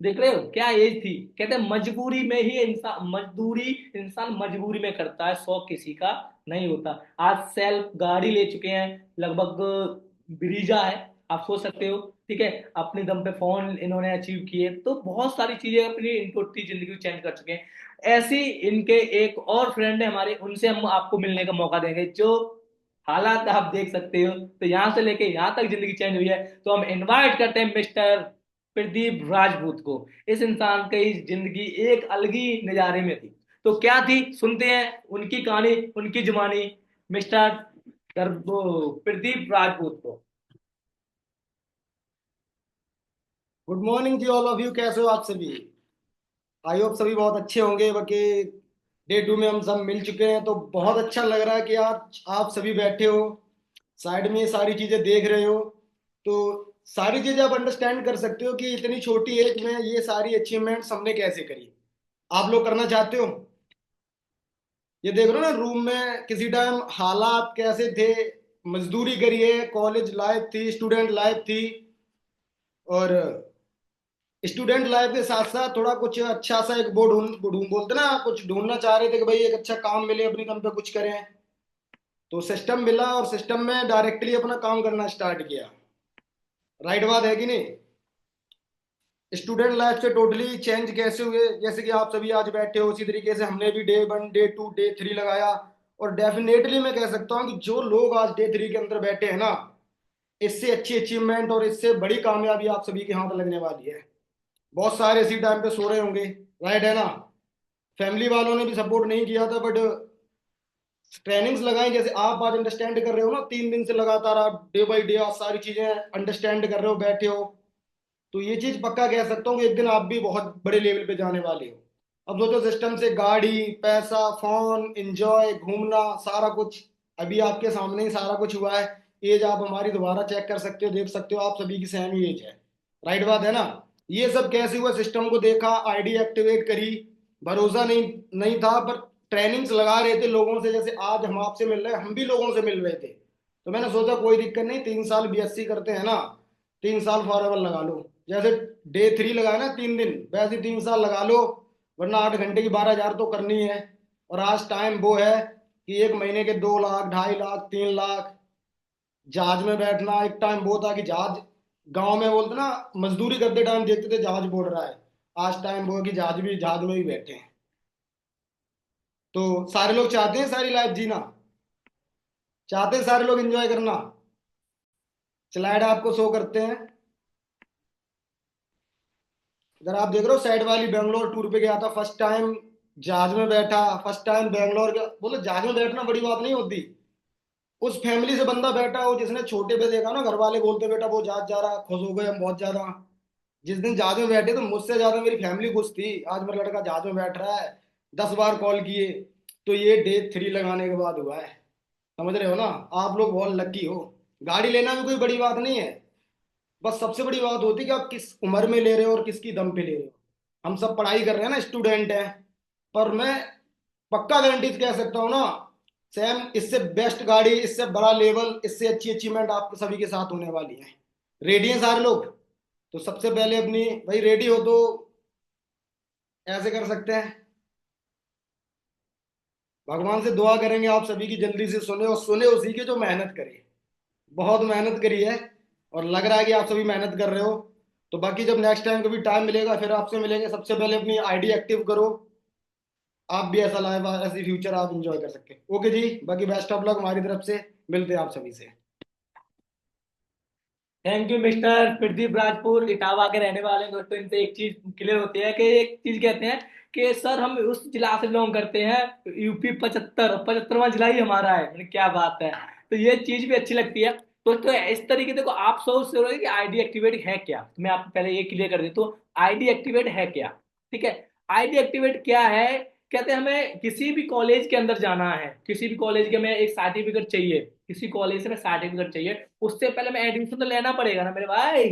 देख रहे हो क्या एज थी? कहते हैं मजबूरी में ही इंसान, मजदूरी इंसान मजबूरी में करता है, शौक किसी का नहीं होता। आज सेल्फ गाड़ी ले चुके हैं, लगभग ब्रीजा है, आप सोच सकते हो। ठीक है, अपने दम पे फोन इन्होंने अचीव किए, तो बहुत सारी चीजें अपनी इनको अपनी जिंदगी चेंज कर चुके हैं। ऐसी इनके एक और फ्रेंड है हमारे, उनसे हम आपको मिलने का मौका देंगे, जो हालात आप देख सकते हो, तो यहाँ से लेके यहाँ तक जिंदगी चेंज हुई है। तो हम इनवाइट करते हैं मिस्टर प्रदीप राजपूत को। इस इंसान की जिंदगी एक अलग ही नजारे में थी, तो क्या थी सुनते हैं उनकी कहानी, उनकी जुबानी, मिस्टर प्रदीप राजपूत को। गुड मॉर्निंग जी ऑल ऑफ यू, कैसे हो आप सभी? आई होप सभी बहुत अच्छे होंगे। बाकी डे टू में हम सब मिल चुके हैं, तो बहुत अच्छा लग रहा है कि आप सभी बैठे हो, साइड में ये सारी चीजें देख रहे हो। तो सारी चीजें आप अंडरस्टैंड कर सकते हो कि इतनी छोटी एज में ये सारी अचीवमेंट्स हमने कैसे करी। आप लोग करना चाहते हो? ये देख रहे हो ना, रूम में किसी टाइम हालात कैसे थे, मजदूरी करी है, कॉलेज लाइफ थी, स्टूडेंट लाइफ थी, और स्टूडेंट लाइफ के साथ साथ थोड़ा कुछ अच्छा सा एक वो ढूंढ बोलते ना, कुछ ढूंढना चाह रहे थे कि भाई एक अच्छा काम मिले, अपनी दम पे कुछ करें। तो सिस्टम मिला और सिस्टम में डायरेक्टली अपना काम करना स्टार्ट किया। राइट बात है कि नहीं? स्टूडेंट लाइफ से टोटली चेंज कैसे हुए, जैसे कि आप सभी आज बैठे हो, उसी तरीके से हमने भी डे 1 डे 2 डे 3 लगाया। और डेफिनेटली मैं कह सकता हूँ कि जो लोग आज डे 3 के अंदर बैठे हैं ना, इससे अच्छी अचीवमेंट और इससे बड़ी कामयाबी आप सभी के हाथ लगने वाली है। बहुत सारे इसी टाइम पे सो रहे होंगे, राइट है ना? फैमिली वालों ने भी सपोर्ट नहीं किया था, बट ट्रेनिंग्स लगाई, जैसे आप आज अंडरस्टैंड कर रहे हो ना, 3 दिन से लगातार आप डे बाई डे आप सारी चीजें अंडरस्टैंड कर रहे हो, बैठे हो। तो ये चीज पक्का कह सकता हूँ कि एक दिन आप भी बहुत बड़े लेवल पे जाने वाले हो। अब सोचो, सिस्टम से गाड़ी, पैसा, फोन, एंजॉय, घूमना, सारा कुछ अभी आपके सामने ही सारा कुछ हुआ है। एज आप हमारी दोबारा चेक कर सकते हो, देख सकते हो, आप सभी की सेम ही एज है। राइट बात है ना? ये सब कैसे हुआ? सिस्टम को देखा, आईडी एक्टिवेट करी, भरोसा नहीं नहीं था, पर ट्रेनिंग्स लगा रहे थे लोगों से, जैसे आज हम आपसे मिल रहे हैं, हम भी लोगों से मिल रहे थे। तो मैंने सोचा कोई दिक्कत नहीं, 3 साल बीएससी करते हैं ना, 3 साल फॉरएवर लगा लो। जैसे डे 3 लगाया ना 3 दिन, वैसे 3 साल लगा लो, वरना 8 घंटे की 12,000 तो करनी है। और आज टाइम वो है कि एक महीने के 2 लाख, 2.5 लाख, 3 लाख। जहाज में बैठना, एक टाइम वो था कि जहाज, गांव में बोलते ना, मजदूरी करते टाइम देखते थे जहाज बोल रहा है। आज टाइम वो है कि जहाज में भी बैठे हैं। तो सारे लोग चाहते हैं सारी लाइफ जीना, चाहते हैं सारे लोग एंजॉय करना। स्लाइड आपको शो करते हैं। अगर आप देख रहे हो, साइड वाली बेंगलोर टूर पे गया था, फर्स्ट टाइम जहाज में बैठा, फर्स्ट टाइम बेंगलोर का, बोले जहाज में बैठना बड़ी बात नहीं होती। उस फैमिली से बंदा बैठा हो जिसने छोटे पे देखा ना, घर वाले बोलते बेटा वो जहाज जा रहा, खुश हो गए हम बहुत ज्यादा। जिस दिन जहाज में बैठे तो मुझसे ज्यादा मेरी फैमिली खुश थी, आज मेरा लड़का जहाज में बैठ रहा है, 10 बार कॉल किए। तो ये डे 3 लगाने के बाद हुआ है। समझ रहे हो ना? आप लोग बहुत लकी हो। गाड़ी लेना भी कोई बड़ी बात नहीं है। बस सबसे बड़ी बात होती है कि आप किस उम्र में ले रहे हो और किसकी दम पे ले रहे हो। हम सब पढ़ाई कर रहे हैं ना, स्टूडेंट हैं, पर मैं पक्का गारंटी कह सकता हूँ ना, सैम, इससे बेस्ट गाड़ी, इससे बड़ा लेवल, इससे अच्छी अचीवमेंट आपके सभी के साथ होने वाली है। रेडी हैं सारे लोग? तो सबसे पहले अपनी, भाई रेडी हो तो ऐसे कर सकते हैं, भगवान से दुआ करेंगे आप सभी की जल्दी से सुने, और सुने उसी के जो मेहनत करे। बहुत मेहनत करी है और लग रहा है कि आप सभी मेहनत कर रहे हो। तो बाकी जब नेक्स्ट टाइम कभी टाइम मिलेगा फिर आपसे मिलेंगे। सबसे पहले अपनी आईडी एक्टिव करो, आप भी ऐसा लाइफ, ऐसी फ्यूचर आप इंजॉय कर सके। ओके जी, बाकी बेस्ट ऑफ लक हमारी तरफ से, मिलते हैं आप सभी से। Thank you mister Pradeep Rajpur, Etawah के रहने वाले हैं दोस्तों। इनसे एक चीज क्लियर होती है कि एक चीज कहते हैं कि सर हम उस जिला से बिलोंग करते हैं, यूपी 75वां जिला ही हमारा है। मैंने क्या बात है। तो ये चीज भी अच्छी लगती है दोस्तों। इस तरीके देखो, आप सोच रहे हो कि आईडी एक्टिवेट है क्या, तो मैं आपको पहले ये क्लियर कर देता हूँ आईडी एक्टिवेट है क्या। ठीक है, आईडी एक्टिवेट क्या है, कहते हैं हमें किसी भी कॉलेज के अंदर जाना है, किसी भी कॉलेज के में एक सर्टिफिकेट चाहिए, किसी कॉलेज से में सर्टिफिकेट चाहिए, उससे पहले मैं एडमिशन तो लेना पड़ेगा ना मेरे भाई,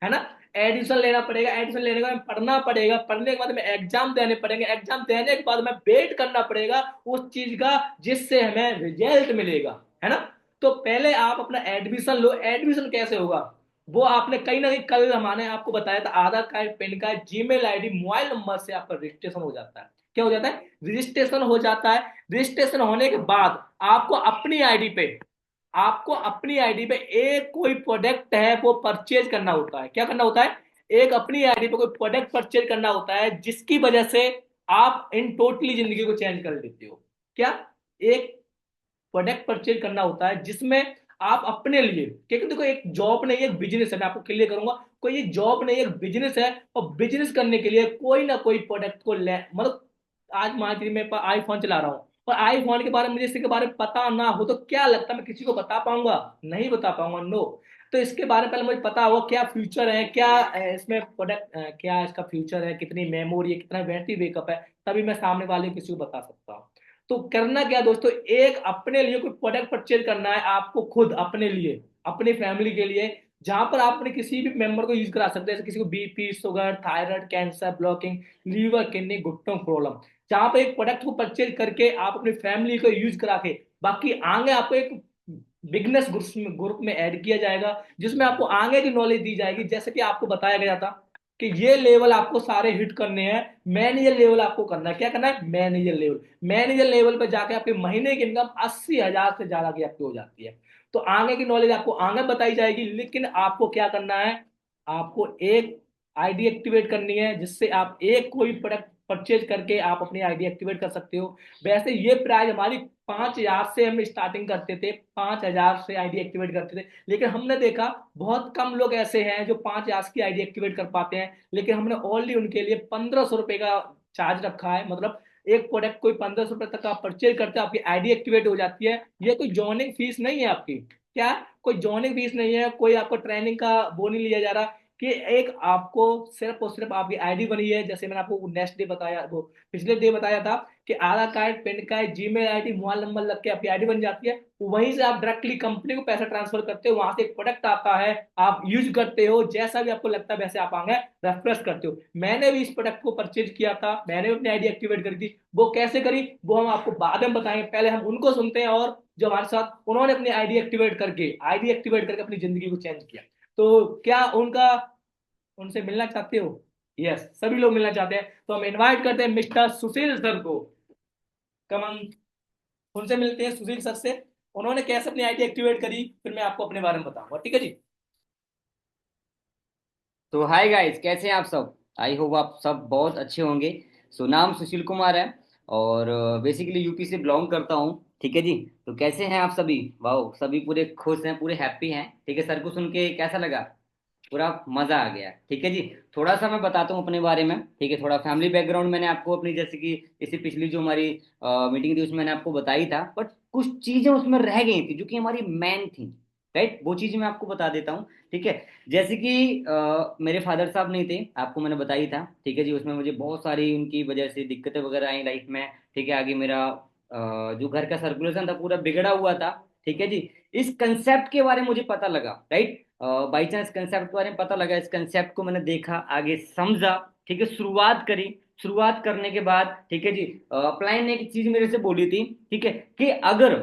है ना। एडमिशन लेना पड़ेगा, एडमिशन लेने के बाद पढ़ना पड़ेगा, पढ़ने के बाद में एग्जाम देने पड़ेंगे, एग्जाम देने के बाद में वेट करना पड़ेगा उस चीज का जिससे हमें रिजल्ट मिलेगा, है ना। तो पहले आप अपना एडमिशन लो। एडमिशन कैसे होगा, वो आपने कहीं ना कहीं कल हमारे आपको बताया था, Aadhaar card, PAN card, Gmail ID, mobile number से आपका रजिस्ट्रेशन हो जाता है। क्या हो जाता है, रजिस्ट्रेशन हो जाता है। रजिस्ट्रेशन होने के बाद आपको अपनी आईडी पे एक कोई प्रोडक्ट है वो परचेज करना होता है। क्या करना होता है, एक अपनी आईडी पे कोई प्रोडक्ट परचेज करना होता है, जिसकी वजह से आप इन टोटली जिंदगी को चेंज कर देते हो। क्या, एक प्रोडक्ट परचेज करना होता है जिसमें आप अपने लिए, क्योंकि देखो एक जॉब नहीं एक बिजनेस है, मैं आपको क्लियर करूंगा, कोई ये जॉब नहीं एक बिजनेस है, और बिजनेस करने के लिए कोई ना कोई प्रोडक्ट को ले, मतलब आज मान लीजिए मैं आईफोन चला रहा हूँ, और आईफोन के बारे में मुझे इसके बारे में पता ना हो तो क्या लगता है मैं किसी को बता पाऊंगा, नहीं बता पाऊंगा, नो। तो इसके बारे में पहले मुझे पता हो क्या फ्यूचर है, क्या इसमें प्रोडक्ट, क्या इसका फ्यूचर है, कितनी मेमोरी है, कितना बैटरी बैकअप है, तभी मैं सामने वाले किसी को बता सकता हूँ। तो करना क्या दोस्तों, एक अपने लिए कोई प्रोडक्ट परचेज करना है आपको, खुद अपने लिए, अपनी फैमिली के लिए, जहां पर आप अपने किसी भी मेंबर को यूज करा सकते हैं, जैसे किसी को BP, sugar, thyroid, cancer, blocking, liver, kidney, घुटनों प्रॉब्लम, जहां पर एक प्रोडक्ट को परचेज करके आप अपनी फैमिली को यूज करा के, बाकी आगे आपको एक बिजनेस ग्रुप में ऐड किया जाएगा, जिसमें आपको आगे की नॉलेज दी जाएगी, जैसे कि आपको बताया गया था कि ये लेवल आपको सारे हिट करने हैं। मैनेजर लेवल आपको करना है, क्या करना है, मैनेजर लेवल। मैनेजर लेवल पर जाके आपके महीने की इनकम 80,000 से ज्यादा की आपकी हो जाती है। तो आगे की नॉलेज आपको आगे बताई जाएगी, लेकिन आपको क्या करना है, आपको एक आईडी एक्टिवेट करनी है, जिससे आप एक कोई प्रोडक्ट परचेज करके आप अपनी आईडी एक्टिवेट कर सकते हो। वैसे ये प्राइस हमारी 5,000 से हम स्टार्टिंग करते थे, 5,000 से आईडी एक्टिवेट करते थे, लेकिन हमने देखा बहुत कम लोग ऐसे हैं जो 5,000 की आईडी एक्टिवेट कर पाते हैं, लेकिन हमने ओनली उनके लिए 1,500 रुपए का चार्ज रखा है। मतलब एक प्रोडक्ट कोई 1,500 रुपए तक आप परचेज करते हैं, आपकी आईडी एक्टिवेट हो जाती है। ये कोई जॉइनिंग फीस नहीं है आपकी, क्या, कोई जॉइनिंग फीस नहीं है, कोई आपको ट्रेनिंग का वो नहीं लिया जा रहा, कि एक आपको सिर्फ और सिर्फ आपकी आईडी बनी है। जैसे मैंने आपको नेक्स्ट डे बताया, वो पिछले डे बताया था कि Aadhaar card, PAN card, Gmail ID, mobile number लग के आपकी आईडी बन जाती है। वहीं से आप डायरेक्टली कंपनी को पैसा ट्रांसफर करते हो, वहां से एक प्रोडक्ट आता है, आप यूज करते हो, जैसा भी आपको लगता है वैसे आप आगे रेफरेंस करते हो। मैंने भी इस प्रोडक्ट को परचेज किया था, मैंने भी अपनी आईडी एक्टिवेट करी थी। वो कैसे करी वो हम आपको बाद में बताएंगे, पहले हम उनको सुनते हैं, और जो हमारे साथ उन्होंने अपनी आईडी एक्टिवेट करके अपनी जिंदगी को चेंज किया। तो क्या उनका, उनसे मिलना चाहते हो? यस, सभी लोग मिलना चाहते हैं, तो हम इनवाइट करते हैं मिस्टर सुशील सर को। कमन, उनसे मिलते हैं, सुशील सर से। उन्होंने कैसे अपनी आईडी एक्टिवेट करी, फिर मैं आपको अपने बारे में बताऊंगा, ठीक है जी। तो हाय गाइस, कैसे हैं आप सब? आई होप आप सब बहुत अच्छे होंगे। सो नाम सुशील कुमार है और बेसिकली यूपी से बिलोंग करता हूँ। ठीक है जी। तो कैसे हैं आप सभी? वाह, सभी पूरे खुश हैं, पूरे हैप्पी हैं। ठीक है, सर को सुन के कैसा लगा? पूरा मजा आ गया। ठीक है जी। थोड़ा सा मैं बताता हूँ अपने बारे में। ठीक है, थोड़ा फैमिली बैकग्राउंड मैंने आपको अपनी, जैसे कि इसी पिछली जो हमारी मीटिंग थी उसमें मैंने आपको बताई था, बट कुछ चीजें उसमें रह गई थी जो कि हमारी मेन थी। राइट, वो चीजें मैं आपको बता देता हूँ। ठीक है, जैसे कि मेरे फादर साहब नहीं थे, आपको मैंने बताई था। ठीक है जी, उसमें मुझे बहुत सारी उनकी वजह से दिक्कतें वगैरह आई लाइफ में। ठीक है, आगे मेरा जो घर का सर्कुलेशन था पूरा बिगड़ा हुआ था। ठीक है जी, इस कंसेप्ट के बारे में मुझे पता लगा। राइट, बाई चांस कंसेप्ट के बारे में पता लगा, इस कंसेप्ट को मैंने देखा, आगे समझा, ठीक है, शुरुआत करी। शुरुआत करने के बाद, ठीक है जी, अपलाइन ने एक चीज मेरे से बोली थी, ठीक है, कि अगर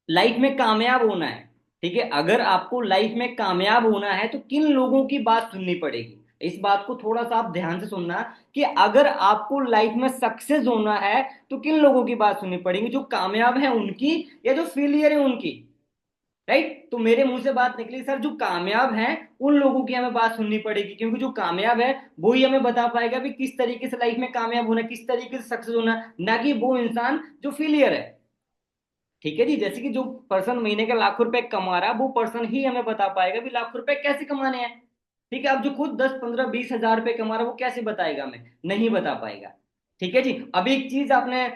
लाइफ में कामयाब होना है, ठीक है, अगर आपको लाइफ में कामयाब होना है तो किन लोगों की बात सुननी पड़ेगी। इस बात को थोड़ा सा आप ध्यान से सुनना, कि अगर आपको लाइफ में सक्सेस होना है तो किन लोगों की बात सुननी पड़ेगी, जो कामयाब है उनकी या जो फेलियर है उनकी। राइट, तो मेरे मुंह से बात निकली, सर जो कामयाब हैं उन लोगों की हमें बात सुननी पड़ेगी, क्योंकि जो कामयाब है वो ही हमें बता पाएगा भी किस तरीके से लाइफ में कामयाब होना, किस तरीके से सक्सेस होना, ना कि वो इंसान जो फेलियर है। ठीक है जी, जैसे कि जो पर्सन महीने के लाखों रुपए कमा रहा है वो पर्सन ही हमें बता पाएगा भी लाखों रुपए कैसे कमाने हैं। ठीक है, अब जो खुद 10 15 20 हजार रुपए कमा रहा है वो कैसे बताएगा, हमें नहीं बता पाएगा। ठीक है जी, अभी एक चीज आपने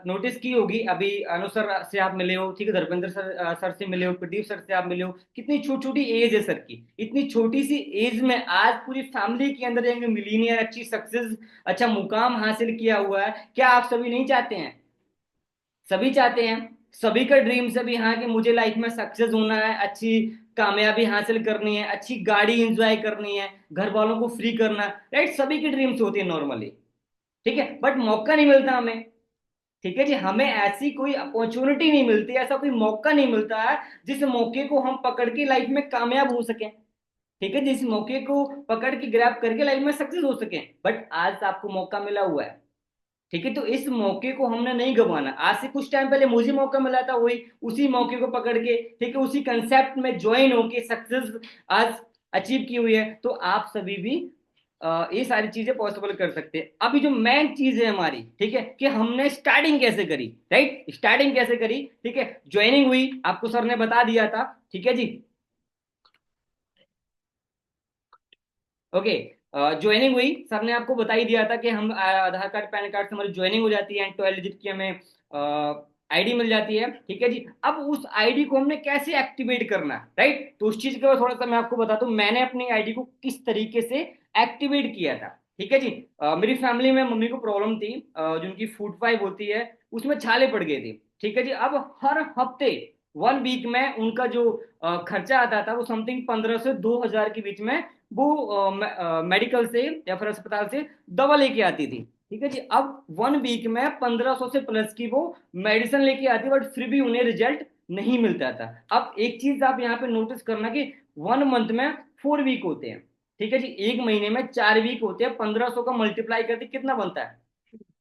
नोटिस की होगी, अभी अनुसर से आप मिले हो, ठीक है, धर्मेंद्र सर से मिले हो, प्रदीप सर से आप मिले हो, कितनी छोटी छोटी एज है सर की, इतनी छोटी सी एज में आज पूरी फैमिली के अंदर एक मिलीनियर, अच्छी सक्सेस, अच्छा मुकाम हासिल किया हुआ है। क्या आप सभी नहीं चाहते हैं? सभी चाहते हैं। सभी का ड्रीम्स है भी हाँ कि मुझे लाइफ में सक्सेस होना है, अच्छी कामयाबी हासिल करनी है, अच्छी गाड़ी एंजॉय करनी है, घर वालों को फ्री करना है। राइट, सभी की ड्रीम्स होती है नॉर्मली। ठीक है, बट मौका नहीं मिलता हमें। ठीक है जी, हमें ऐसी कोई अपॉर्चुनिटी नहीं मिलती, ऐसा कोई मौका नहीं मिलता है जिस मौके को हम पकड़ के लाइफ में कामयाब हो सके। ठीक है, जिस मौके को पकड़ के ग्रैब करके लाइफ में सक्सेस हो सके। बट आज आपको मौका मिला हुआ है, ठीक है, तो इस मौके को हमने नहीं गंवाना। आज से कुछ टाइम पहले मुझे मौका मिला था, वही उसी मौके को पकड़ के, ठीक है, उसी कंसेप्ट में ज्वाइन होके सक्सेस आज अचीव की हुई है। तो आप सभी भी ये सारी चीजें पॉसिबल कर सकते हैं। अभी जो मेन चीज है हमारी, ठीक है, कि हमने स्टार्टिंग कैसे करी। राइट, स्टार्टिंग कैसे करी, ठीक है, ज्वाइनिंग हुई, आपको सर ने बता दिया था। ठीक है जी, ओके, ज्वाइनिंग हुई, सर ने आपको बता ही दिया था कि हम आधार कार्ड पैन कार्ड से हमारी ज्वाइनिंग हो जाती है एंड 12 डिजिट की हमें आईडी मिल जाती है। ठीक है जी, अब उस आईडी को हमने कैसे एक्टिवेट करना है, राइट, तो उस चीज के बाद थोड़ा सा मैं आपको बताता हूँ मैंने अपनी आईडी को किस तरीके से एक्टिवेट किया था। ठीक है जी, मेरी फैमिली में मम्मी को प्रॉब्लम थी, जो उनकी फूड पाइप होती है उसमें छाले पड़ गए थे। ठीक है जी, अब हर हफ्ते 1 वीक में उनका जो खर्चा आता था वो समथिंग 15 से 2000 के बीच में, वो मेडिकल से या फिर अस्पताल से दवा लेके आती थी। ठीक है जी, अब 1 वीक में 1500 से प्लस की वो मेडिसिन लेके आती, बट फिर भी उन्हें रिजल्ट नहीं मिलता था। अब एक चीज आप यहाँ पे नोटिस करना कि 1 मंथ में 4 वीक होते हैं। ठीक है जी, एक महीने में 4 वीक होते हैं, 1500 का मल्टीप्लाई करके कितना बनता है?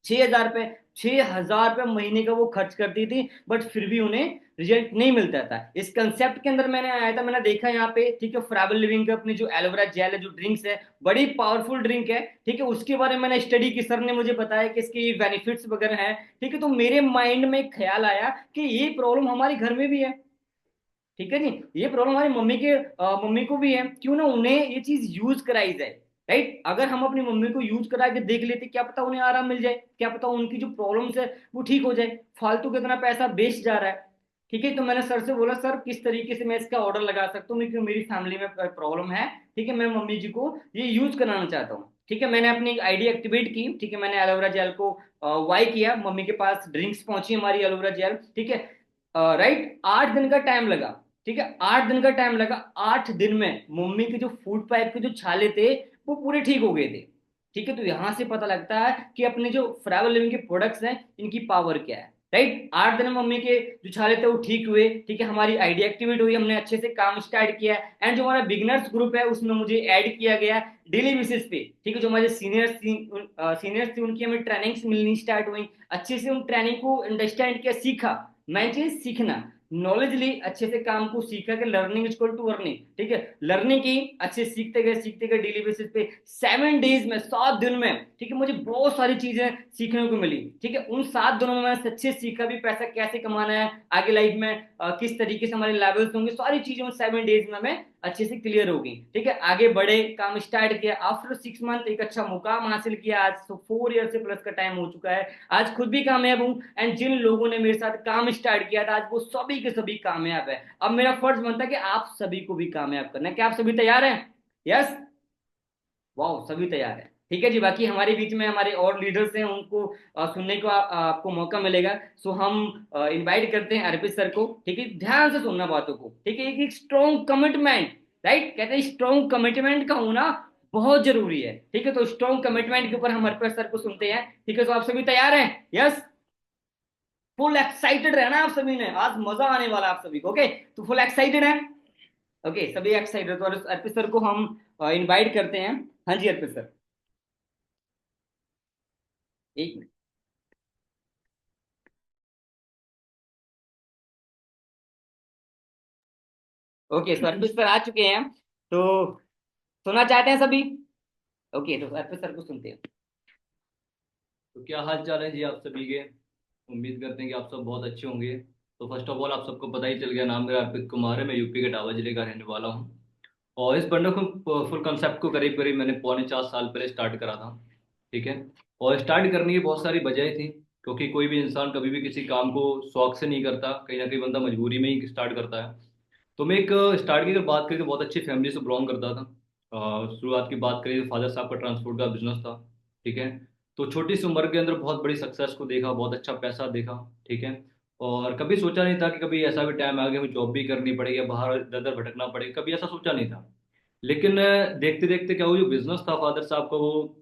6 हजार रुपए। 6 हजार रुपए महीने का वो खर्च करती थी, बट फिर भी उन्हें रिजल्ट नहीं मिलता था। इस कंसेप्ट के अंदर मैंने आया था, मैंने देखा यहाँ पे, ठीक है, फ्राइबल लिविंग का अपनी जो एलोवेरा जेल है, जो ड्रिंक्स है, बड़ी पावरफुल ड्रिंक है। ठीक है, उसके बारे में मैंने स्टडी की, सर ने मुझे बताया कि इसके बेनिफिट्स वगैरह हैं। ठीक है, तो मेरे माइंड में एक ख्याल आया कि ये प्रॉब्लम हमारे घर में भी है। ठीक है जी, ये प्रॉब्लम हमारी मम्मी को भी है, क्यों ना उन्हें ये चीज यूज कराई जाए। राइट, अगर हम अपनी मम्मी को यूज करा के देख लेते, क्या पता उन्हें आराम मिल जाए, क्या पता उनकी जो प्रॉब्लम्स है वो ठीक हो जाए। फालतू कितना पैसा वेस्ट जा रहा है। ठीक है, तो मैंने सर से बोला, सर किस तरीके से मैं इसका ऑर्डर लगा सकता हूँ, क्योंकि मेरी फैमिली में प्रॉब्लम है। ठीक है, मैं मम्मी जी को ये यूज कराना चाहता हूँ। ठीक है, मैंने अपनी आईडी एक्टिवेट की। ठीक है, मैंने एलोवेरा जेल को वाई किया, मम्मी के पास ड्रिंक्स पहुंची हमारी एलोवेरा जेल। ठीक है, राइट, 8 दिन का टाइम लगा। ठीक है, 8 दिन का टाइम लगा। 8 दिन में मम्मी के जो फूड पाइप के जो छाले थे वो पूरे ठीक हो गए थे। ठीक है, तो यहां से पता लगता है कि अपने जो फॉरएवर लिविंग के प्रोडक्ट्स हैं इनकी पावर क्या है। राइट, 8 दिन में मम्मी के जो छाले थे वो ठीक हुए। ठीक है, हमारी आईडी एक्टिवेट हुई, हमने अच्छे से काम स्टार्ट किया, एंड जो हमारा बिगनर्स ग्रुप है उसमें मुझे ऐड किया गया डेली बेसिस पे। ठीक है, जो हमारे सीनियर्स थे उनकी हमें ट्रेनिंग्स मिलनी स्टार्ट हुई, अच्छे से उन ट्रेनिंग को अंडरस्टैंड किया, सीखा। मेन चीज सीखना, नॉलेज ली, अच्छे से काम को सीखा कि learning is equal to earning. ठीक है, लर्निंग की, अच्छे सीखते गए डेली बेसिस पे, 7 डेज में, 7 दिन में। ठीक है, मुझे बहुत सारी चीजें सीखने को मिली। ठीक है, उन 7 दिनों में मैंने सच्चे सीखा भी पैसा कैसे कमाना है आगे लाइफ में, किस तरीके से हमारे लेवल्स होंगे, सारी चीजें उन 7 डेज में मैं अच्छे से क्लियर हो गई। ठीक है, आगे बढ़े, काम स्टार्ट किया, आफ्टर 6 मंथ एक अच्छा मुकाम हासिल किया। आज 4 ईयर से प्लस का टाइम हो चुका है, आज खुद भी कामयाब हूं, एंड जिन लोगों ने मेरे साथ काम स्टार्ट किया था आज वो सभी के सभी कामयाब है। अब मेरा फर्ज बनता है कि आप सभी को भी कामयाब करना है। क्या आप सभी तैयार हैं? यस, वाह, सभी तैयार है। ठीक है जी, बाकी हमारे बीच में हमारे और लीडर्स हैं, उनको सुनने को आपको मौका मिलेगा। सो हम इनवाइट करते हैं अर्पित सर को। ठीक है, ध्यान से सुनना बातों को। ठीक है, एक स्ट्रॉन्ग कमिटमेंट, राइट, कहते हैं स्ट्रॉन्ग कमिटमेंट का होना बहुत जरूरी है। ठीक है, तो स्ट्रॉन्ग कमिटमेंट के ऊपर हम हरप्रीत सर को सुनते हैं। ठीक है, तो आप सभी तैयार हैं? यस, फुल एक्साइटेड रहना है आप सभी ने, आज मजा आने वाला है आप सभी को। ओके, तो फुल एक्साइटेड है? ओके, सभी एक्साइटेड, तो अर्पित सर को हम इनवाइट करते हैं। हाँ जी अर्पित सर, एक मिनट। ओके, तो अर्पित सर आ चुके हैं, तो सुनना चाहते हैं सभी? ओके, तो अर्पित सर को सुनते हैं। तो क्या हाल चाल है जी आप सभी के। उम्मीद करते हैं कि आप सब बहुत अच्छे होंगे। तो फर्स्ट ऑफ ऑल आप सबको पता ही चल गया, नाम मेरा अर्पित कुमार है, मैं यूपी के इटावा जिले का रहने वाला हूँ। और इस बंडल को फुल कंसेप्ट को करीब करीब मैंने 3.25 साल पहले स्टार्ट करा था। ठीक है। और स्टार्ट करने की बहुत सारी वजह थी, क्योंकि कोई भी इंसान कभी भी किसी काम को शौक से नहीं करता, कहीं ना कहीं बंदा मजबूरी में ही स्टार्ट करता है। तो मैं एक स्टार्ट की अगर बात करें तो बहुत अच्छी फैमिली से बिलोंग करता था। शुरुआत की बात करें तो फादर साहब का ट्रांसपोर्ट का बिजनेस था। ठीक है। तो छोटी सी उम्र के अंदर बहुत बड़ी सक्सेस को देखा, बहुत अच्छा पैसा देखा। ठीक है। और कभी सोचा नहीं था कि कभी ऐसा भी टाइम आ गया हमें जॉब भी करनी पड़ेगी या बाहर इधर उधर भटकना पड़ेगा, कभी ऐसा सोचा नहीं था। लेकिन देखते देखते क्या हुआ, जो बिजनेस था फादर साहब का वो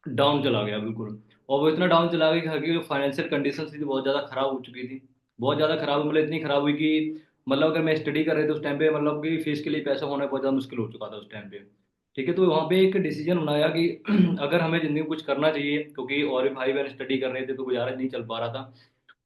डाउन चला गया बिल्कुल। और वो इतना डाउन चला गया कि घर की जो फाइनेंशियल कंडीशन थी बहुत ज़्यादा खराब हो चुकी थी। बहुत ज़्यादा खराब, मतलब इतनी खराब हुई कि मतलब अगर मैं स्टडी कर रहे थे उस टाइम पे, मतलब कि फीस के लिए पैसा होना बहुत ज़्यादा मुश्किल हो चुका था उस टाइम पे। ठीक है। तो वहाँ पे एक डिसीजन बनाया कि अगर हमें ज़िंदगी में कुछ करना चाहिए, क्योंकि और भी भाई बहन स्टडी कर रहे थे तो गुजारा नहीं चल पा रहा था।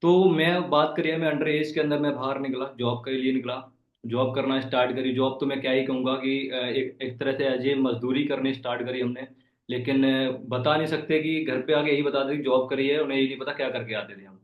तो मैं बात करिए, मैं अंडर एज के अंदर मैं बाहर निकला, जॉब के लिए निकला। जॉब करना स्टार्ट करी। जॉब तो मैं क्या ही कहूँगा कि एक एक तरह से एज ए मजदूरी करनी स्टार्ट करी हमने। लेकिन बता नहीं सकते कि घर पे आके यही बता दें कि जॉब करी है, उन्हें यही नहीं पता क्या करके आते थे हम।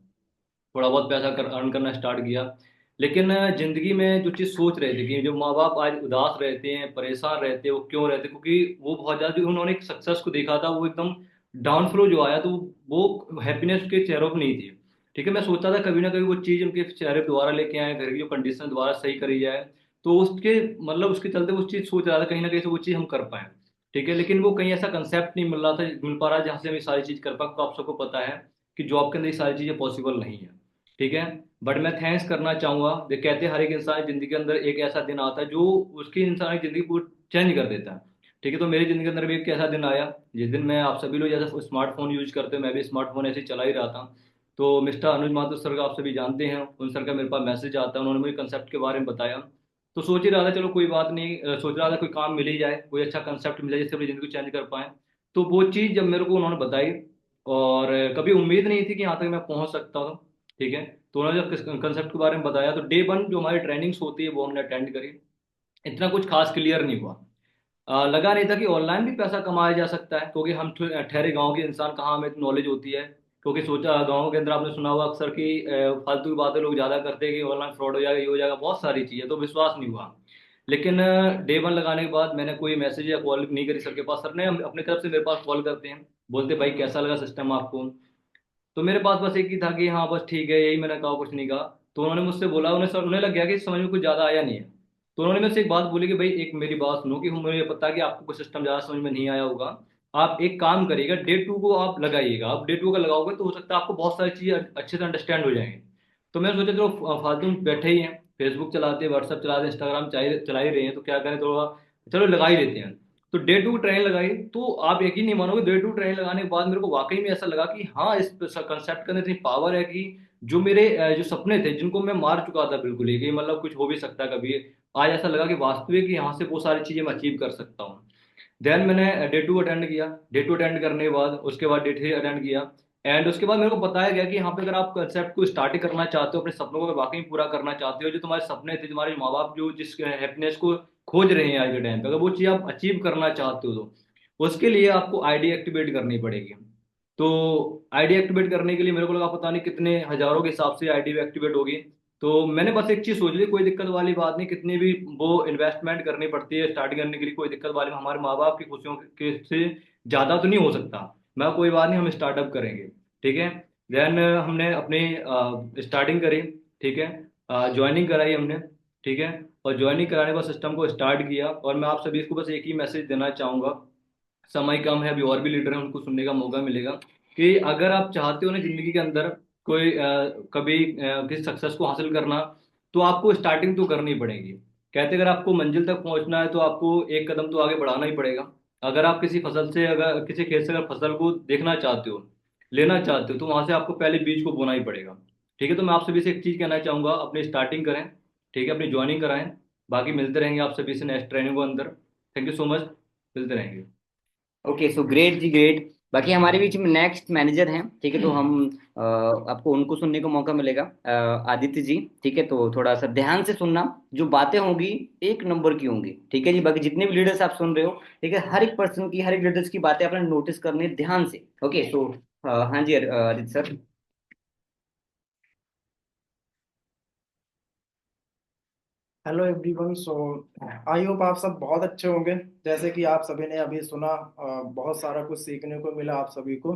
थोड़ा बहुत पैसा अर्न करना स्टार्ट किया। लेकिन जिंदगी में जो चीज़ सोच रहे थे कि जो माँ बाप आज उदास रहते हैं, परेशान रहते हैं, वो क्यों रहते हैं, क्योंकि वो बहुत ज़्यादा जो उन्होंने एक सक्सेस को देखा था वो एकदम डाउन फ्लो जो आया, तो वो हैप्पीनेस के चेहरों पर नहीं थी। ठीक है। मैं सोचता था कभी ना कभी वो चीज़ उनके चेहरे पे दोबारा लेके आए, घर की जो कंडीशन दोबारा सही करी जाए। तो उसके मतलब उसके चलते वो चीज़ सोच रहा था कहीं ना कहीं से वो चीज़ हम कर पाए। ठीक है। लेकिन वो कहीं ऐसा कंसेप्ट नहीं मिल रहा था, मिल पा रहा जहाँ से हम ये सारी चीज़ कर पाए। तो आप सबको पता है कि जॉब के अंदर ये सारी चीज़ें पॉसिबल नहीं है। ठीक है। बट मैं थैंक्स करना चाहूंगा, वे कहते हैं हर एक इंसान की जिंदगी के अंदर एक ऐसा दिन आता है जो उसकी इंसान की जिंदगी पूरी चेंज कर देता है। ठीक है। तो मेरी जिंदगी के अंदर भी एक ऐसा दिन आया जिस दिन मैं, आप सभी लोग जैसा स्मार्टफोन यूज करते हो, मैं भी स्मार्टफोन ऐसे ही चला ही रहा था। तो मिस्टर अनुज माथुर सर का आप सभी जानते हैं, उन सर का मेरे पास मैसेज आता है, उन्होंने मुझे कंसेप्ट के बारे में बताया। तो सोच ही रहा था चलो कोई बात नहीं, सोच रहा था कोई काम मिल ही जाए, कोई अच्छा कंसेप्ट मिल जाए जिससे अपनी जिंदगी को चेंज कर पाए। तो वो चीज़ जब मेरे को उन्होंने बताई, और कभी उम्मीद नहीं थी कि यहाँ तक मैं पहुँच सकता हूँ। ठीक है। तो उन्होंने जब कंसेप्ट के बारे में बताया तो डे वन जो हमारी ट्रेनिंग्स होती है वो हमने अटेंड करी। इतना कुछ खास क्लियर नहीं हुआ। लगा नहीं था कि ऑनलाइन भी पैसा कमाया जा सकता है, क्योंकि हम ठहरे गांव के इंसान, कहाँ हमें नॉलेज होती है। क्योंकि सोचा गांव के अंदर आपने सुना हुआ अक्सर कि फालतू की बातें लोग ज़्यादा करते हैं कि ऑनलाइन फ्रॉड हो जाएगा, ये हो जाएगा, बहुत सारी चीज़ें, तो विश्वास नहीं हुआ। लेकिन डे वन लगाने के बाद मैंने कोई मैसेज या कॉल नहीं करी सर के पास। सर ने अपने तरफ से मेरे पास कॉल करते हैं, बोलते भाई कैसा लगा सिस्टम आपको। तो मेरे पास बस एक ही था कि हाँ बस ठीक है, यही मैंने कहा, कुछ नहीं कहा। तो उन्होंने मुझसे बोला, उन्हें लग गया कि समझ में कुछ ज़्यादा आया नहीं है। तो उन्होंने मेरे से एक बात बोली कि भाई एक मेरी बात सुनो, कि मुझे पता है कि आपको कोई सिस्टम ज़्यादा समझ में नहीं आया होगा। आप एक काम करिएगा, डे टू को आप लगाइएगा। आप डे टू का लगाओगे तो हो सकता है आपको बहुत सारी चीज़ें अच्छे से अंडरस्टैंड हो जाएंगी। तो मैं सोचा चलो फालतू में बैठे ही हैं, फेसबुक चलाते हैं, व्हाट्सअप चलाते हैं, इंस्टाग्राम चला ही रहे हैं, तो क्या करें, थोड़ा चलो लगा ही लेते हैं। तो डे टू ट्रेन लगाई, तो आप यकीन नहीं मानोगे, डे टू ट्रेन लगाने के बाद मेरे को वाकई में ऐसा लगा कि हाँ इस कंसेप्ट के अंदर इतनी पावर है कि जो मेरे जो सपने थे जिनको मैं मार चुका था बिल्कुल ही कि मतलब कुछ हो भी सकता है कभी, आज ऐसा लगा कि वास्तविक कि यहाँ से वो सारी चीज़ें मैं अचीव कर सकता हूँ। देन मैंने डे टू अटेंड किया। डे टू अटेंड करने के बाद उसके बाद डे थ्री अटेंड किया। एंड उसके बाद मेरे को बताया गया कि यहाँ पे अगर आप कंसेप्ट को स्टार्ट करना चाहते हो, अपने सपनों को अगर वाकई पूरा करना चाहते हो, जो तुम्हारे सपने थे, तुम्हारे माँ बाप जो जिस हैप्पीनेस को खोज रहे हैं आज के टाइम पे, अगर वो चीज़ आप अचीव करना चाहते हो तो उसके लिए आपको आईडी एक्टिवेट करनी पड़ेगी। तो आईडी एक्टिवेट करने के लिए मेरे को लगा पता नहीं कितने हजारों के हिसाब से आईडी एक्टिवेट होगी। तो मैंने बस एक चीज़ सोच ली, कोई दिक्कत वाली बात नहीं, कितनी भी वो इन्वेस्टमेंट करनी पड़ती है स्टार्ट करने के लिए, कोई दिक्कत वाली, हमारे माँ बाप की खुशियों के से ज़्यादा तो नहीं हो सकता। मैं कोई बात नहीं, हम स्टार्टअप करेंगे। ठीक है। देन हमने अपनी स्टार्टिंग करी। ठीक है। ज्वाइनिंग कराई हमने। ठीक है। और ज्वाइनिंग कराने के बाद सिस्टम को स्टार्ट किया। और मैं आप सभी को बस एक ही मैसेज देना चाहूँगा, समय कम है, अभी और भी लीडर हैं, उनको सुनने का मौका मिलेगा, कि अगर आप चाहते हो ना जिंदगी के अंदर कोई कभी किसी सक्सेस को हासिल करना, तो आपको स्टार्टिंग तो करनी पड़ेगी। कहते अगर आपको मंजिल तक पहुंचना है तो आपको एक कदम तो आगे बढ़ाना ही पड़ेगा। अगर आप किसी फसल से, अगर किसी खेत से अगर फसल को देखना चाहते हो, लेना चाहते हो, तो वहां से आपको पहले बीज को बोना ही पड़ेगा। ठीक है, तो मैं आप सभी से एक चीज कहना चाहूंगा, अपनी स्टार्टिंग करें। ठीक है, अपनी ज्वाइनिंग कराएं। बाकी मिलते रहेंगे आप सभी से नेक्स्ट ट्रेनिंग को अंदर। Thank you so much. मिलते रहेंगे। ओके, सो ग्रेट जी, ग्रेट। बाकी हमारे बीच में नेक्स्ट मैनेजर हैं, ठीक है, तो हम आपको उनको सुनने का मौका मिलेगा। आदित्य जी, ठीक है, तो थोड़ा सा ध्यान से सुनना। जो बातें होंगी एक नंबर की होंगी, ठीक है जी। बाकी जितने भी लीडर्स आप सुन रहे हो, ठीक है, हर एक पर्सन की, हर एक लीडर्स की बातें आपने नोटिस करनी है ध्यान से। ओके, सो हाँ जी, Aditya sir. Hello everyone. So I hope आप सब बहुत अच्छे होंगे। जैसे कि आप सभी ने अभी सुना, बहुत सारा कुछ सीखने को मिला आप सभी को।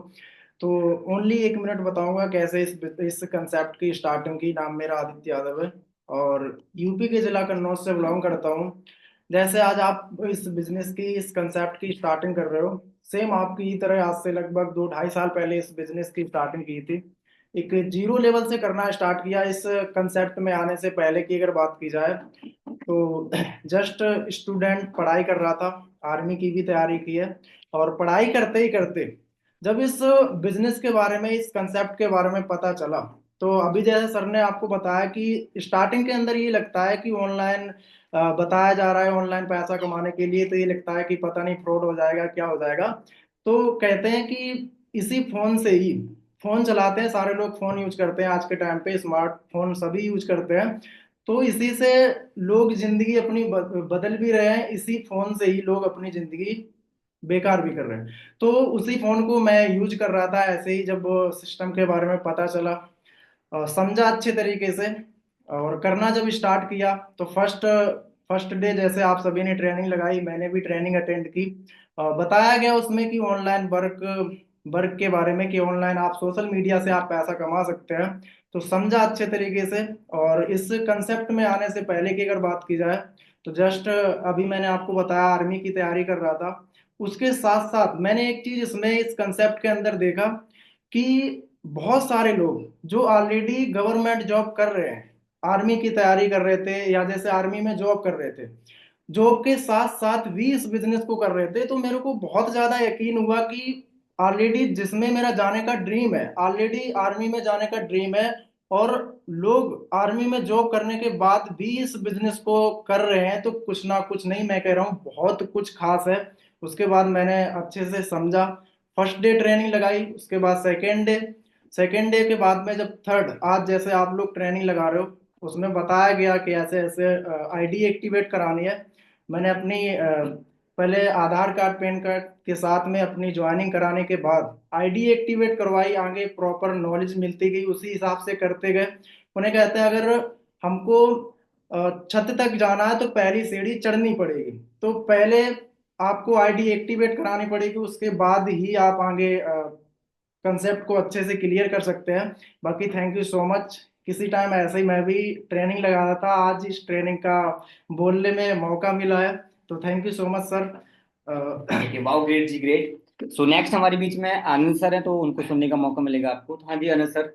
तो ओनली 1 मिनट बताऊंगा कैसे इस कंसेप्ट की स्टार्टिंग की। नाम मेरा आदित्य यादव है और यूपी के जिला कन्नौज से बिलोंग करता हूँ। जैसे आज आप इस बिजनेस की, इस कंसेप्ट की स्टार्टिंग कर रहे हो, सेम आपकी ही तरह आज से लगभग 2 ढाई साल पहले इस बिजनेस की स्टार्टिंग की थी। एक जीरो लेवल से करना स्टार्ट किया। इस कंसेप्ट में आने से पहले की अगर बात की जाए तो जस्ट स्टूडेंट पढ़ाई कर रहा था, आर्मी की भी तैयारी की है। और पढ़ाई करते ही करते जब इस बिजनेस के बारे में, इस कंसेप्ट के बारे में पता चला, तो अभी जैसे सर ने आपको बताया कि स्टार्टिंग के अंदर ये लगता है कि ऑनलाइन बताया जा रहा है ऑनलाइन पैसा कमाने के लिए, तो ये लगता है कि पता नहीं फ्रॉड हो जाएगा, क्या हो जाएगा। तो कहते हैं कि इसी फोन से ही, फोन चलाते हैं सारे लोग, फोन यूज करते हैं आज के टाइम पे, स्मार्टफोन सभी यूज करते हैं। तो इसी से लोग जिंदगी अपनी बदल भी रहे हैं, इसी फोन से ही लोग अपनी जिंदगी बेकार भी कर रहे हैं। तो उसी फोन को मैं यूज कर रहा था ऐसे ही, जब सिस्टम के बारे में पता चला, समझा अच्छे तरीके से और करना जब स्टार्ट किया, तो फर्स्ट फर्स्ट डे जैसे आप सभी ने ट्रेनिंग लगाई, मैंने भी ट्रेनिंग अटेंड की। बताया गया उसमें कि ऑनलाइन वर्क वर्क के बारे में, कि ऑनलाइन आप सोशल मीडिया से आप पैसा कमा सकते हैं। तो समझा अच्छे तरीके से। और इस कंसेप्ट में आने से पहले की अगर बात की जाए, तो जस्ट अभी मैंने आपको बताया आर्मी की तैयारी कर रहा था। उसके साथ साथ मैंने एक चीज इसमें, इस कंसेप्ट के अंदर देखा कि बहुत सारे लोग जो ऑलरेडी गवर्नमेंट जॉब कर रहे हैं, आर्मी की तैयारी कर रहे थे या जैसे आर्मी में जॉब कर रहे थे, जॉब के साथ साथ भी इस बिजनेस को कर रहे थे। तो मेरे को बहुत ज्यादा यकीन हुआ कि ऑलरेडी जिसमें मेरा जाने का ड्रीम है, ऑलरेडी आर्मी में जाने का ड्रीम है, और लोग आर्मी में जॉब करने के बाद भी इस बिजनेस को कर रहे हैं, तो कुछ ना कुछ, नहीं मैं कह रहा हूँ बहुत कुछ खास है। उसके बाद मैंने अच्छे से समझा। फर्स्ट डे ट्रेनिंग लगाई, उसके बाद सेकेंड डे के बाद में जब थर्ड, आज जैसे आप लोग ट्रेनिंग लगा रहे हो, उसमें बताया गया कि ऐसे ऐसे आईडी एक्टिवेट करानी है। मैंने अपनी पहले आधार कार्ड पैन कार्ड के साथ में अपनी ज्वाइनिंग कराने के बाद आईडी एक्टिवेट करवाई। आगे प्रॉपर नॉलेज मिलती गई, उसी हिसाब से करते गए। उन्हें कहते हैं अगर हमको छत तक जाना है तो पहली सीढ़ी चढ़नी पड़ेगी। तो पहले आपको आईडी एक्टिवेट करानी पड़ेगी, उसके बाद ही आप आगे कंसेप्ट को अच्छे से क्लियर कर सकते हैं। बाकी थैंक यू सो मच। किसी टाइम ऐसे ही मैं भी ट्रेनिंग लगा रहा था, आज इस ट्रेनिंग का बोलने में मौका मिला है, तो thank you so much sir. Okay, wow, great जी, ग्रेट। सो नेक्स्ट हमारे बीच में आनंद सर है, तो उनको सुनने का मौका मिलेगा आपको। तो हाँ जी, आनंद सर।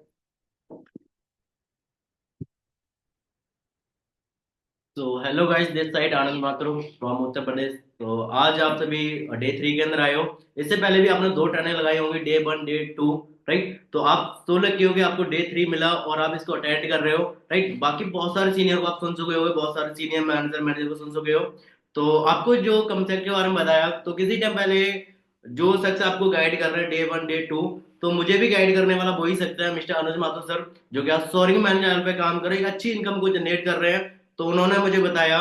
तो hello guys, this side Anand Mathur from Uttar Pradesh. तो आज आप सभी डे 3 के अंदर आए हो। इससे पहले भी आपने 2 ट्रेनिंग लगाई होंगी, डे 1 डे 2, राइट। तो आप 16 की होगी, आपको डे 3 मिला और आप इसको अटेंड कर रहे हो, राइट। बाकी बहुत सारे सीनियर को आप सुन चुके हो, बहुत सारे सीनियर मैनेजर को सुन चुके हो। तो आपको जो कंसेप्ट के बारे में बताया, तो किसी टाइम पहले जो शख्स आपको गाइड कर रहे हैं डे 1 डे 2, तो मुझे भी गाइड करने वाला वही सकता है, मिस्टर अनुज माथुर सर, जो कि आज सोरिंग मैनेजर पे काम कर रहे हैं, एक अच्छी इनकम को जनरेट कर रहे हैं। तो उन्होंने मुझे बताया,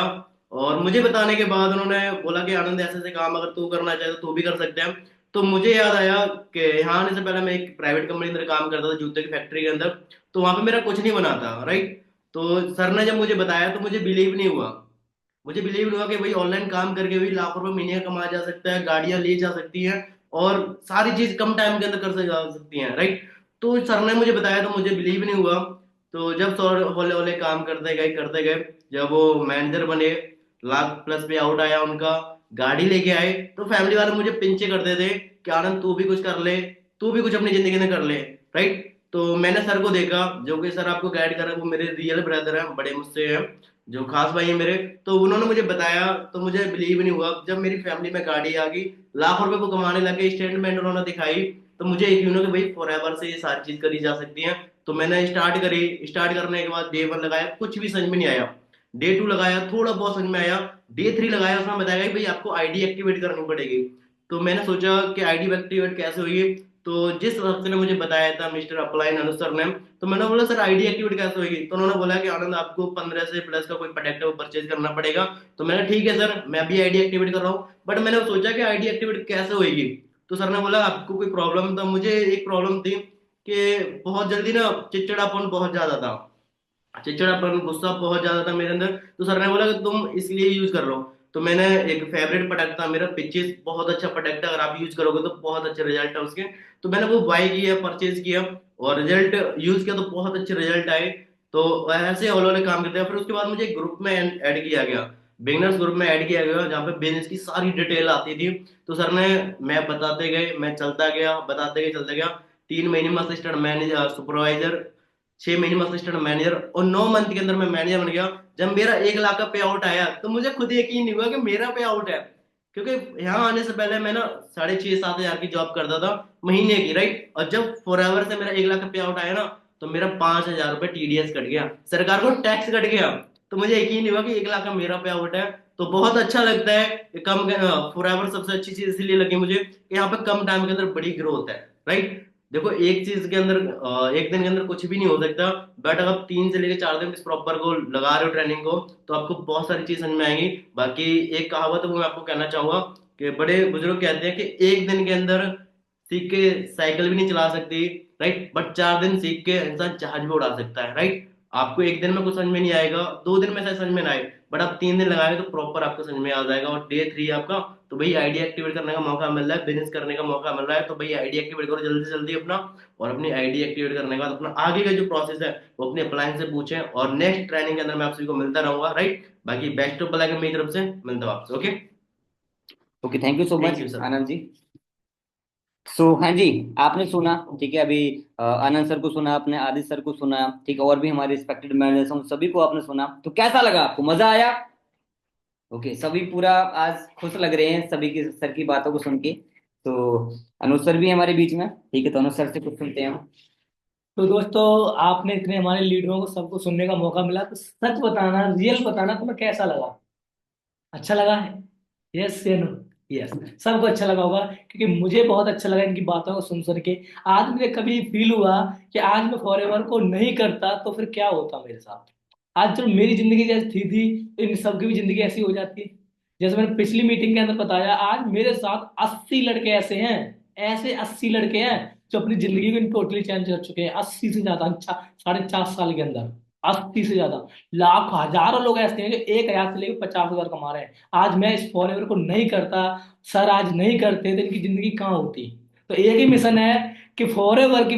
और मुझे बताने के बाद उन्होंने बोला कि आनंद ऐसे ऐसे काम अगर तू करना चाहे तो तू भी कर सकते हैं। तो मुझे याद आया कि यहाँ आने से पहले मैं एक प्राइवेट कंपनी के अंदर काम करता था, जूते की फैक्ट्री के अंदर। तो वहां पे मेरा कुछ नहीं बना था, राइट। तो सर ने जब मुझे बताया तो मुझे बिलीव नहीं हुआ। मुझे बिलीव नहीं हुआ कि भाई ऑनलाइन काम करके भी लाखों रुपए महीने का कमाया जा सकता है, गाड़ियां ली जा सकती हैं, और सारी चीज कम टाइम के अंदर कर जा सकती हैं, राइट। तो सर ने मुझे बताया तो मुझे बिलीव नहीं हुआ। तो जब सर होले होले काम करते गए, जब वो मैनेजर बने, लाख प्लस पे आउट आया उनका, गाड़ी लेके आए, तो फैमिली वाले मुझे पिंचे करते थे कि आनंद तू भी कुछ कर ले, तू भी कुछ अपनी जिंदगी में कर ले, राइट। तो मैंने सर को देखा, जो कि सर आपको गाइड कर रहे हैं, वो मेरे रियल ब्रदर हैं, बड़े मुझसे हैं, जो खास भाई है मेरे, तो उन्होंने मुझे बताया तो मुझे बिलीव नहीं हुआ। जब मेरी फैमिली में गाड़ी आ गई, लाखों रुपए को कमाने लगे, स्टेटमेंट उन्होंने दिखाई, तो मुझे यकीन हो कि भाई फॉरएवर से ये सारी चीज करी जा सकती है। तो मैंने स्टार्ट करी। स्टार्ट करने के बाद डे 1 लगाया, कुछ भी समझ में नहीं आया। डे 2 लगाया, थोड़ा बहुत समझ में आया। डे 3 लगाया, उसमें बताया कि भाई आपको आईडी एक्टिवेट करनी पड़ेगी। तो मैंने सोचा कि आईडी एक्टिवेट कैसे होगी। तो जिस शख्स ने मुझे बताया था, मिस्टर अपलाइन अनुसर ने, तो मैंने बोला सर आईडी एक्टिवेट कैसे होगी। तो उन्होंने बोला कि आनंद आपको 15 से प्लस का कोई प्रोडक्ट है वो परचेज करना पड़ेगा। तो मैंने ठीक है सर, मैं भी आईडी एक्टिवेट कर रहा हूँ। बट मैंने सोचा कि आईडी एक्टिवेट कैसे होगी। तो सर ने बोला आपको कोई प्रॉब्लम था। मुझे एक प्रॉब्लम थी कि बहुत जल्दी ना चिड़चिड़ापन बहुत ज्यादा था। चिड़चिड़ापन, गुस्सा बहुत ज्यादा था मेरे अंदर। तो सर ने बोला कि तुम इसलिए यूज कर लो। तो मैंने, एक फेवरेट प्रोडक्ट था मेरा पिचिस, बहुत अच्छा प्रोडक्ट है, अगर आप यूज करोगे तो बहुत अच्छे रिजल्ट है उसके। तो मैंने वो बाय किया, परचेज किया, और रिजल्ट यूज किया तो बहुत अच्छे रिजल्ट आए। तो ऐसे हौले हौले काम करते हैं। फिर उसके बाद मुझे ग्रुप में ऐड किया गया, बिगनर्स ग्रुप में ऐड किया गया, जहाँ पे बिजनेस की सारी डिटेल आती थी। तो सर ने, मैं बताते गए, मैं चलता गया, बताते गए, चलता गया। 3 महीने में असिस्टेंट मैनेजर, सुपरवाइजर, 6 महीने में असिस्टेंट मैनेजर, और 9 मंथ के अंदर मैं मैनेजर बन गया। जब मेरा 1 लाख का पे आउट आया तो मुझे खुद यकीन नहीं हुआ कि मेरा पे आउट है। क्योंकि यहाँ आने से पहले मैं ना 6,500-7,000 की जॉब करता था महीने की, राइट। और जब फॉरएवर से मेरा 1 लाख का पे आउट आया ना, तो मेरा 5,000 रुपये टीडीएस कट गया, सरकार को टैक्स कट गया। तो मुझे यकीन नहीं हुआ कि 1 लाख का मेरा पे आउट है। तो बहुत अच्छा लगता है कि कम, फॉरएवर सबसे अच्छी चीज इसलिए लगी मुझे कि यहाँ पे कम टाइम के अंदर बड़ी ग्रोथ है, राइट। देखो एक चीज के अंदर, एक दिन के अंदर कुछ भी नहीं हो सकता। बट अगर आप 3 से लेकर 4 दिन इस प्रॉपर को लगा रहे हो ट्रेनिंग को, तो आपको बहुत सारी चीज समझ में आएंगी। बाकी एक कहावत है वो मैं आपको कहना चाहूंगा कि बड़े बुजुर्ग कहते हैं कि एक दिन के अंदर सीख के साइकिल भी नहीं चला सकती, राइट। बट 4 दिन सीख के इंसान जहाज भी उड़ा सकता है, राइट। आपको एक दिन में कुछ समझ में नहीं आएगा, 2 दिन में शायद समझ में ना आए, बट आप 3 दिन लगाएंगे तो प्रॉपर आपको समझ में आ जाएगा। और डे 3 आपका, तो भाई आईडी एक्टिवेट करने का मौका मिल रहा है, बिजनेस करने का मौका मिल रहा है, तो भाई आईडी एक्टिवेट करो जल्दी से जल्दी अपना। और अपनी आईडी एक्टिवेट करने के बाद अपना आगे का जो प्रोसेस है वो अपने अपलाइन से पूछें। और नेक्स्ट ट्रेनिंग के अंदर मैं आप सभी को मिलता रहूंगा, राइट। बाकी बेस्ट ऑफ लक मेरी तरफ से, मिलता हूँ आपसे। Okay, okay, thank you so thank much you sir. Anand ji. So हाँ जी, आपने सुना, ठीक है। अभी आनंद सर को सुना आपने, आदित्य सर को सुना, ठीक है, और भी हमारे रिस्पेक्टेड मैनेजर्स हैं, उन सभी को आपने सुना। तो कैसा लगा आपको, मजा आया? ओके, सभी पूरा आज खुश लग रहे हैं सभी की सर की बातों को सुन के। तो अनुज सर भी हमारे बीच में, ठीक है, तो अनुज सर से कुछ सुनते हैं हम। तो दोस्तों, आपने इतने हमारे लीडरों को सबको सुनने का मौका मिला, तो सच बताना, रियल बताना, तुम्हें कैसा लगा? अच्छा लगा है? यस या नो? यस, सबको अच्छा लगा होगा, क्योंकि मुझे बहुत अच्छा लगा इनकी बातों को सुन सुन के। आज मुझे कभी फील हुआ कि आज मैं फॉरएवर को नहीं करता तो फिर क्या होता मेरे साथ। आज जब मेरी जिंदगी जैसी थी तो इन सबकी भी जिंदगी ऐसी हो जाती है। जैसे मैंने पिछली मीटिंग के अंदर बताया, आज मेरे साथ 80 लड़के ऐसे हैं, ऐसे 80 लड़के हैं जो अपनी जिंदगी को टोटली चेंज कर चुके हैं। 80 से ज्यादा, 4.5 साल के अंदर 80 से ज्यादा, लाख हजारों लोग ऐसे हैं जो 1,000 से लेकर 50,000 कमा रहे हैं। आज मैं इस फॉरएवर को नहीं करता, सर आज नहीं करते तो इनकी जिंदगी कहाँ होती। तो एक ही मिशन है कि फॉरएवर की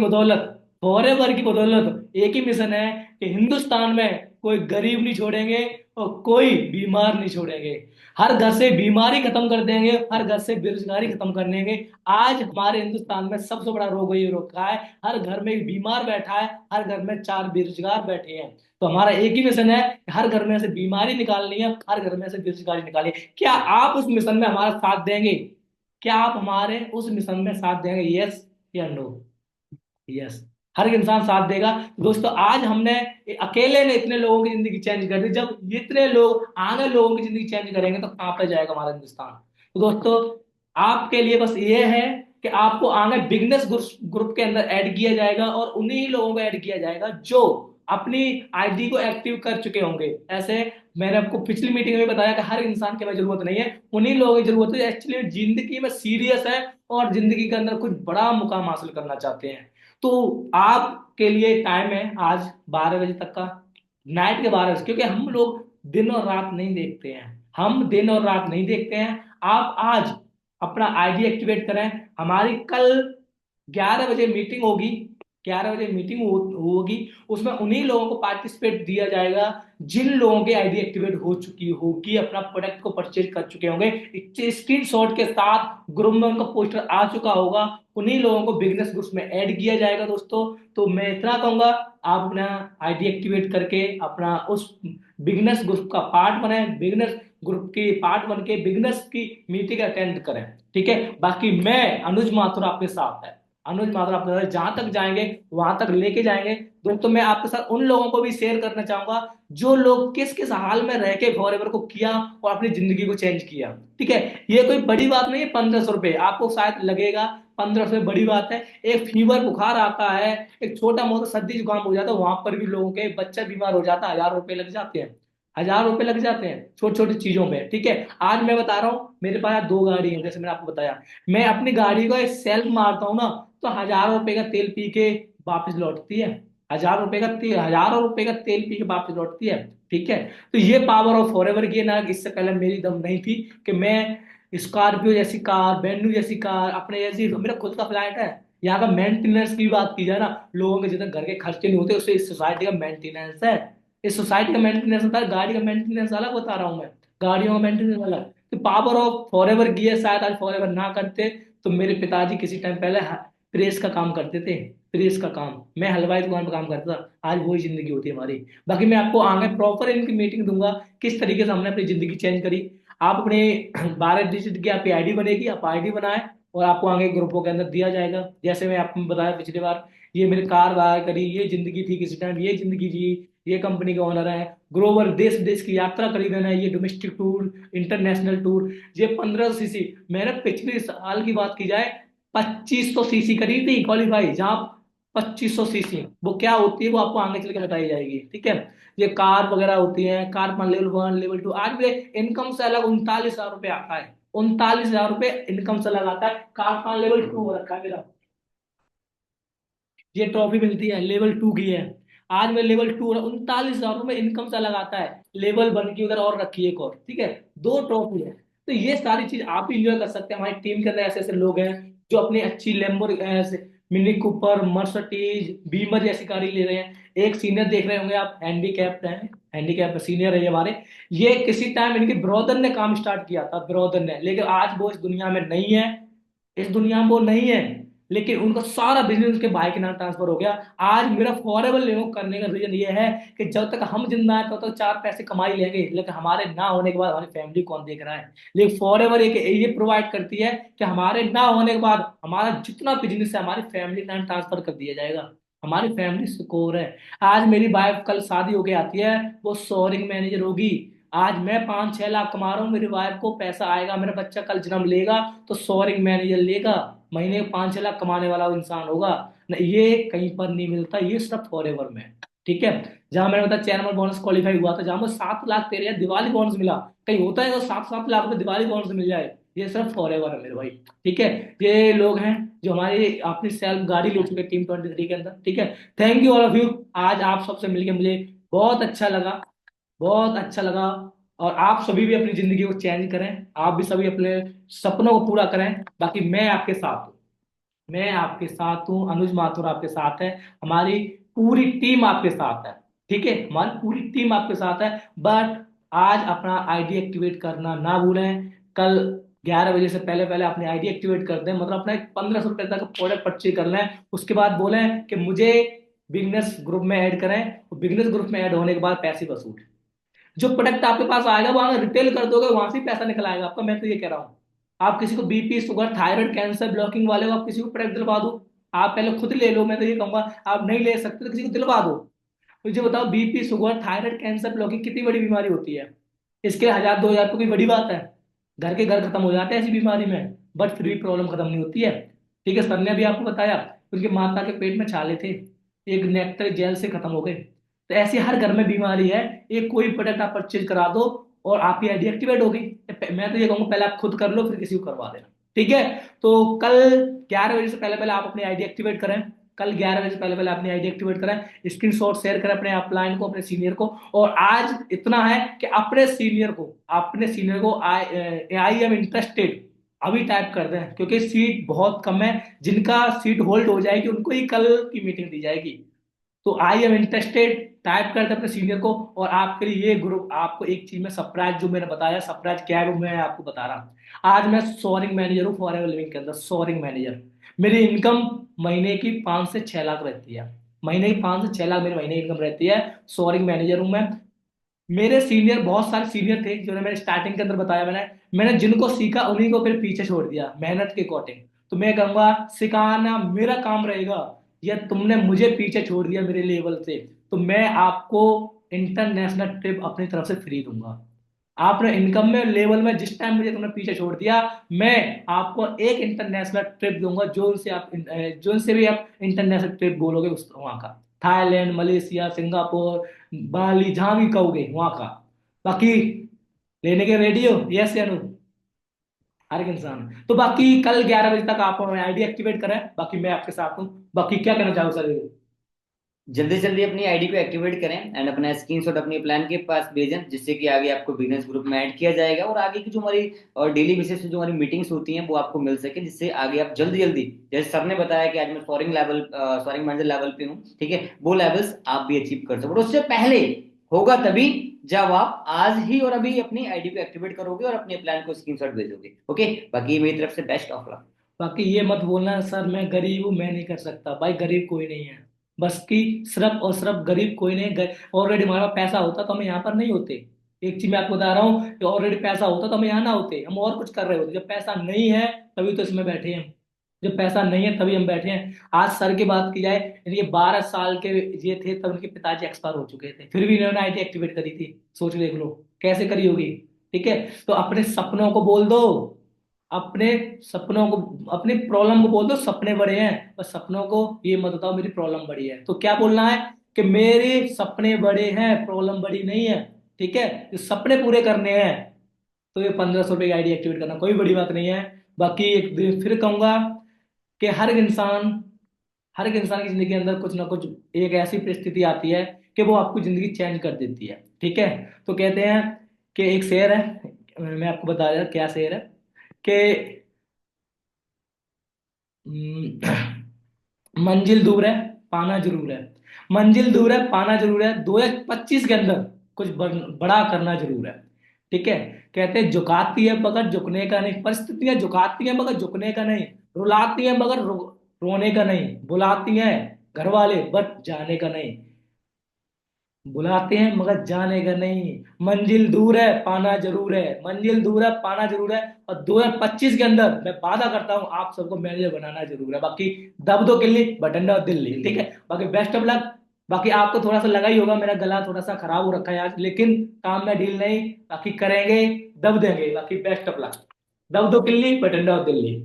बदौलत एक ही मिशन है कि हिंदुस्तान में कोई गरीब नहीं छोड़ेंगे और कोई बीमार नहीं छोड़ेंगे। हर घर से बीमारी खत्म कर देंगे, हर घर से बेरोजगारी खत्म कर देंगे। आज हमारे हिंदुस्तान में सबसे बड़ा रोग ये रखा है, हर घर में एक बीमार बैठा है, हर घर में 4 बेरोजगार बैठे हैं। तो हमारा एक ही मिशन है कि हर घर में से बीमारी निकालनी है, हर घर में से बेरोजगारी निकालनी है। क्या आप उस मिशन में हमारा साथ देंगे? क्या आप हमारे उस मिशन में साथ देंगे? यस या नो? यस, हर एक इंसान साथ देगा। दोस्तों, आज हमने अकेले ने इतने लोगों की जिंदगी चेंज कर दी, जब इतने लोग आगे लोगों की जिंदगी चेंज करेंगे तो कहां पे जाएगा हमारा हिंदुस्तान। तो दोस्तों, आपके लिए बस ये है कि आपको आगे बिजनेस ग्रुप के अंदर ऐड किया जाएगा, और उन्हीं लोगों को ऐड किया जाएगा जो अपनी आईडी को एक्टिव कर चुके होंगे। ऐसे मैंने आपको पिछली मीटिंग में बताया कि हर इंसान की हमें जरूरत नहीं है, उन्हीं लोगों की जरूरत है एक्चुअली जिंदगी में सीरियस है और जिंदगी के अंदर कुछ बड़ा मुकाम हासिल करना चाहते हैं। तो आपके लिए टाइम है आज 12 बजे तक का, नाइट के 12 बजे, क्योंकि हम लोग दिन और रात नहीं देखते हैं, हम दिन और रात नहीं देखते हैं। आप आज अपना आईडी एक्टिवेट करें। हमारी कल 11 बजे मीटिंग होगी, 11 बजे मीटिंग होगी, उसमें उन्हीं लोगों को पार्टिसिपेट दिया जाएगा जिन लोगों की आईडी एक्टिवेट हो चुकी होगी, अपना प्रोडक्ट को परचेज कर चुके होंगे, स्क्रीनशॉट के साथ ग्रुप में उनका पोस्टर आ चुका होगा, उन्हीं लोगों को बिजनेस ग्रुप में ऐड किया जाएगा दोस्तों। तो मैं इतना कहूंगा, आप अपना आईडी एक्टिवेट करके अपना उस बिजनेस ग्रुप का पार्ट बने, बिजनेस ग्रुप की पार्ट बन के बिजनेस की मीटिंग अटेंड करें। ठीक है, बाकी मैं अनुज माथुर आपके साथ है, अनुज माथुर आपके साथ जहां तक जाएंगे वहां तक लेके जाएंगे दोस्तों। मैं आपके साथ उन लोगों को भी शेयर करना चाहूंगा जो लोग किस किस हाल में रह के फॉरएवर को किया और अपनी जिंदगी को चेंज किया। ठीक है, ये कोई बड़ी बात नहीं है, 1500 रुपए आपको शायद लगेगा, 1500 बड़ी बात है। एक फीवर बुखार आता है, एक छोटा मोटा सर्दी जुकाम हो जाता है, वहां पर भी लोगों के बच्चा बीमार हो जाता है, 1000 रुपए लग जाते हैं, 1000 रुपए लग जाते हैं छोटी छोटी चीजों में। ठीक है, आज मैं बता रहा हूँ मेरे पास 2 गाड़ी है, जैसे मैंने आपको बताया, मैं अपनी गाड़ी को सेल्फ मारता हूँ ना तो 1000 रुपए का तेल पी के वापस लौटती है, 1000 रुपए का तेल पी के वापस लौटती है। ठीक है, तो ये पावर ऑफ फॉरएवर की है ना, इससे पहले मेरी दम नहीं थी कि मैं स्कॉर्पियो जैसी कार, वेन्यू जैसी कार, अपने जैसी, मेरा खुद का फ्लैट है। यहाँ का मेंटेनेंस की बात की जाए ना, लोगों के जितने घर के खर्चे नहीं होते उससे इस सोसाइटी का मेंटेनेंस है, इस सोसाइटी का मेंटेनेंस होता है, गाड़ी का मेंटेनेंस अलग बता रहा हूँ मैं, गाड़ियों का मेंटेनेंस अलग। तो पावर ऑफ फॉरएवर की है, शायद आज फॉरएवर ना करते तो मेरे पिताजी किसी टाइम पहले प्रेस का काम करते थे, प्रेस का काम, मैं हलवाई दुकान पर काम करता था, आज वही जिंदगी होती है हमारी। बाकी मैं आपको आगे प्रॉपर इनकी मीटिंग दूंगा किस तरीके से हमने अपनी जिंदगी चेंज करी। आप अपने 12 डिजिट की आपकी आईडी बनेगी, आप आईडी बनाए और आपको आगे ग्रुपों के अंदर दिया जाएगा। जैसे मैं आपको बताया पिछली बार, ये मेरी कार बाहर करी, ये जिंदगी थी किसी टाइम, ये जिंदगी जी, ये कंपनी के ओनर है, ग्रोवर देश देश की यात्रा करी मैंने, ये डोमेस्टिक टूर, इंटरनेशनल टूर, ये 1500 सीसी, मैंने पिछले साल की बात की जाए 2500 सीसी करी थी क्वालिफाई, जहाँ 2500 सीसी वो क्या होती है वो आपको आगे चल के बताई जाएगी। ठीक है, ये कार वगैरह होती है, कार लेवल 1 लेवल 2, आज मेरे इनकम से अलग 39,000 रुपये आता है, 39,000 रुपये इनकम से अलग आता है, कार लेवल 2 हो रखा है मेरा, ये ट्रॉफी मिलती है लेवल 2 की है, आज मैं लेवल 2, 39,000 रुपये इनकम से अलग आता है, लेवल 1 की उधर और रखी है एक और। ठीक है, 2 ट्रॉफी है। तो ये सारी चीज आप भी इंजॉय कर सकते हैं, हमारी टीम के अंदर ऐसे ऐसे लोग हैं जो अपनी अच्छी लेम्बोर, मिनी कूपर, मर्सिडीज, बीमर जैसी गाड़ी ले रहे हैं। एक सीनियर देख रहे होंगे आप, हैंडीकैप्ड है, हैंडीकैप सीनियर है ये हमारे, ये किसी टाइम इनके ब्रदर ने काम स्टार्ट किया था, ब्रदर ने, लेकिन आज वो इस दुनिया में नहीं है, इस दुनिया में वो नहीं है, लेकिन उनका सारा बिजनेस उसके भाई के नाम ट्रांसफर हो गया। आज मेरा फॉरएवर लिव करने का रीजन ये है कि जब तक हम जिंदा हैं तब तक 4 पैसे कमा ही लेंगे, लेकिन हमारे ना होने के बाद हमारी फैमिली कौन देख रहा है। लेकिन फॉरएवर एक ये प्रोवाइड करती है कि हमारे ना होने के बाद हमारा जितना बिजनेस है हमारी फैमिली नाम ट्रांसफर कर दिया जाएगा, हमारी फैमिली सिक्योर है। आज मेरी वाइफ कल शादी होके आती है, वो शोरिंग मैनेजर होगी, आज मैं 5-6 लाख कमा रहा हूँ, मेरी वाइफ को पैसा आएगा, मेरा बच्चा कल जन्म लेगा तो शोरिंग मैनेजर लेगा, महीने में 5-6 लाख कमाने वाला वो इंसान होगा ना, ये कहीं पर नहीं मिलता, ये सिर्फ फॉरएवर में है। ठीक है, जहां मैंने बताया चैनल बोनस क्वालिफाई हुआ था, जहां मुझे 7 लाख तेरे या दिवाली बोनस मिला, कहीं होता है तो 7-7 लाख रुपए दिवाली बोनस मिल जाए, ये सिर्फ फॉरएवर है मेरे भाई। ठीक है, ये लोग हैं जो हमारी अपनी सेल्फ गाड़ी ले चुके टीम 23 के अंदर। ठीक है, thank you all of you, आज आप सबसे मिलके मुझे बहुत अच्छा लगा, बहुत अच्छा लगा। और आप सभी भी अपनी जिंदगी को चेंज करें, आप भी सभी अपने सपनों को पूरा करें। बाकी मैं आपके साथ हूँ, मैं आपके साथ हूँ, अनुज माथुर आपके साथ है, हमारी पूरी टीम आपके साथ है। ठीक है, हमारी पूरी टीम आपके साथ है। बट आज अपना आईडी एक्टिवेट करना ना भूलें, कल 11 बजे से पहले पहले अपनी आईडी एक्टिवेट कर दें, मतलब अपना 1500 रुपए तक प्रोडक्ट परचेज कर लें, उसके बाद बोलें कि मुझे बिजनेस ग्रुप में ऐड करें, बिजनेस ग्रुप में ऐड होने के बाद पैसे वसूल, जो प्रोडक्ट आपके पास आएगा वो अगर रिटेल कर दोगे वहां से ही पैसा निकल आएगा आपका। मैं तो ये कह रहा हूँ, आप किसी को BP, sugar, thyroid, cancer, blocking वाले हो, आप किसी को प्रोडक्ट दिलवा दो, आप पहले खुद ले लो, मैं तो ये कहूंगा, आप नहीं ले सकते तो किसी को दिलवा दो। मुझे बताओ, BP, sugar, thyroid, cancer, blocking कितनी बड़ी बीमारी होती है, इसके लिए 1000-2000 कोई बड़ी बात है, घर के घर खत्म हो जाते हैं ऐसी बीमारी में, बट फिर भी प्रॉब्लम खत्म नहीं होती है। ठीक है, सर ने भी आपको बताया उनकी माता के पेट में छाले थे, एक नेक्टर जेल से खत्म हो गए। तो ऐसी हर घर में बीमारी है, एक कोई प्रोडक्ट आप परचेज करा दो और आपकी आईडी एक्टिवेट हो गई। मैं तो ये कहूंगा पहले आप खुद कर लो फिर किसी को करवा देना। ठीक है, तो कल 11 बजे से पहले पहले आप अपनी आईडी एक्टिवेट करें, कल 11 बजे से पहले पहले अपनी आईडी एक्टिवेट करें, स्क्रीनशॉट शेयर करें अपने अपलाइन को, अपने सीनियर को। और आज इतना है कि अपने सीनियर को आई एम इंटरेस्टेड, अभी टाइप कर दें, क्योंकि सीट बहुत कम है। जिनका सीट होल्ड हो जाएगी उनको ही कल की मीटिंग दी जाएगी। तो आई एम इंटरेस्टेड, टाइप करते अपने सीनियर को। और आपके लिए ये ग्रुप, आपको एक चीज में सरप्राइज, जो मैंने बताया सरप्राइज क्या है वो मैं आपको बता रहा हूँ। आज मैं सोअरिंग मैनेजर हूँ फॉरएवर लिविंग के अंदर, सोअरिंग मैनेजर। मेरी इनकम महीने की 5 से 6 लाख रहती है। महीने की 5 से 6 लाख मेरी महीने इनकम रहती है। सोअरिंग मैनेजर हूँ मैं। मेरे सीनियर, बहुत सारे सीनियर थे जो मैंने स्टार्टिंग के अंदर बताया, मैंने जिनको सीखा उन्हीं को फिर पीछे छोड़ दिया मेहनत के अकॉर्डिंग। तो मैं कहूंगा सिखाना मेरा काम रहेगा, या तुमने मुझे पीछे छोड़ दिया मेरे लेवल से, तो मैं आपको इंटरनेशनल ट्रिप अपनी तरफ से फ्री दूंगा। आपने इनकम में लेवल में जिस टाइम मुझे तुमने पीछे छोड़ दिया, मैं आपको एक इंटरनेशनल ट्रिप दूंगा, जो से भी आप इंटरनेशनल ट्रिप बोलोगे उस वहां का। थाईलैंड, मलेशिया, सिंगापुर, बाली, जहां भी कहोगे वहां का। बाकी लेने के रेडी हो? यस या नो? हर एक इंसान। तो बाकी कल 11 बजे तक आप आईडी एक्टिवेट करें, बाकी मैं आपके साथ हूँ। बाकी क्या कहना चाहूँ सर? जल्दी से जल्दी अपनी आईडी को एक्टिवेट करें एंड अपना स्क्रीनशॉट अपने प्लान के पास भेजें, जिससे कि आगे आपको बिजनेस ग्रुप में ऐड किया जाएगा और आगे की जो हमारी और डेली बेसिस पे जो हमारी मीटिंग्स होती हैं वो आपको मिल सके, जिससे आगे आप जल्दी जल्दी, जैसे सर ने बताया कि आज मैं फॉरिंग मैनेजर लेवल पे हूँ, ठीक है, वो लेवल्स आप भी अचीव कर सको। और उससे पहले होगा तभी जब आप आज ही और अभी अपनी आईडी को एक्टिवेट करोगे और अपने प्लान को स्क्रीनशॉट भेजोगे। ओके, बाकी मेरी तरफ से बेस्ट ऑफ लक। बाकी ये मत बोलना सर मैं गरीब हूँ मैं नहीं कर सकता, भाई गरीब कोई नहीं है। बस की सिर्फ और सिर्फ गरीब कोई नहीं। ऑलरेडी हमारा पास पैसा होता तो हम यहाँ पर नहीं होते। एक चीज मैं आपको बता रहा हूँ कि ऑलरेडी पैसा होता तो हम यहाँ ना होते, हम और कुछ कर रहे होते। जब पैसा नहीं है तभी तो इसमें बैठे हैं हम। जब पैसा नहीं है तभी हम बैठे हैं। आज सर की बात की जाए, इनके 12 साल के ये थे तब उनके पिताजी एक्सपायर हो चुके थे, फिर भी इन्होंने आईटी एक्टिवेट करी थी। सोच देख लो कैसे करी होगी। ठीक है, तो अपने सपनों को बोल दो, अपने सपनों को, अपनी प्रॉब्लम को बोल दो सपने बड़े हैं, बस सपनों को ये मत बताओ मेरी प्रॉब्लम बड़ी है। तो क्या बोलना है कि मेरे सपने बड़े हैं, प्रॉब्लम बड़ी नहीं है। ठीक है, ये सपने पूरे करने हैं तो ये 1500 रुपये की आईडी एक्टिवेट करना कोई बड़ी बात नहीं है। बाकी एक दिन फिर कहूंगा कि हर एक इंसान की जिंदगी के अंदर कुछ ना कुछ एक ऐसी परिस्थिति आती है कि वो आपको जिंदगी चेंज कर देती है। ठीक है, तो कहते हैं कि एक शेर है, मैं आपको बता रहा क्या शेर है कि मंजिल दूर है पाना जरूर है। मंजिल दूर है पाना जरूर है, 2025 के अंदर कुछ बड़ा करना जरूर है। ठीक है, कहते हैं झुकाती है मगर झुकने का नहीं, परिस्थितियां झुकाती है मगर झुकने का नहीं, रुलाती है मगर रोने का नहीं, बुलाती हैं घर वाले बट जाने का नहीं। बुलाते हैं मगर जाने का नहीं। मंजिल दूर है पाना जरूर है, मंजिल दूर है पाना जरूर है। और 2025 के अंदर मैं वादा करता हूं आप सबको मैनेजर बनाना जरूर है। बाकी दब दो किल्ली बटन दो दिल्ली। ठीक है, बाकी बेस्ट ऑफ लक। बाकी आपको थोड़ा सा लगा ही होगा मेरा गला थोड़ा सा खराब हो रखा है आज, लेकिन काम में ढील नहीं, बाकी करेंगे, दब देंगे। बाकी बेस्ट ऑफ लक। दब दो किल्ली बटन दो दिल्ली।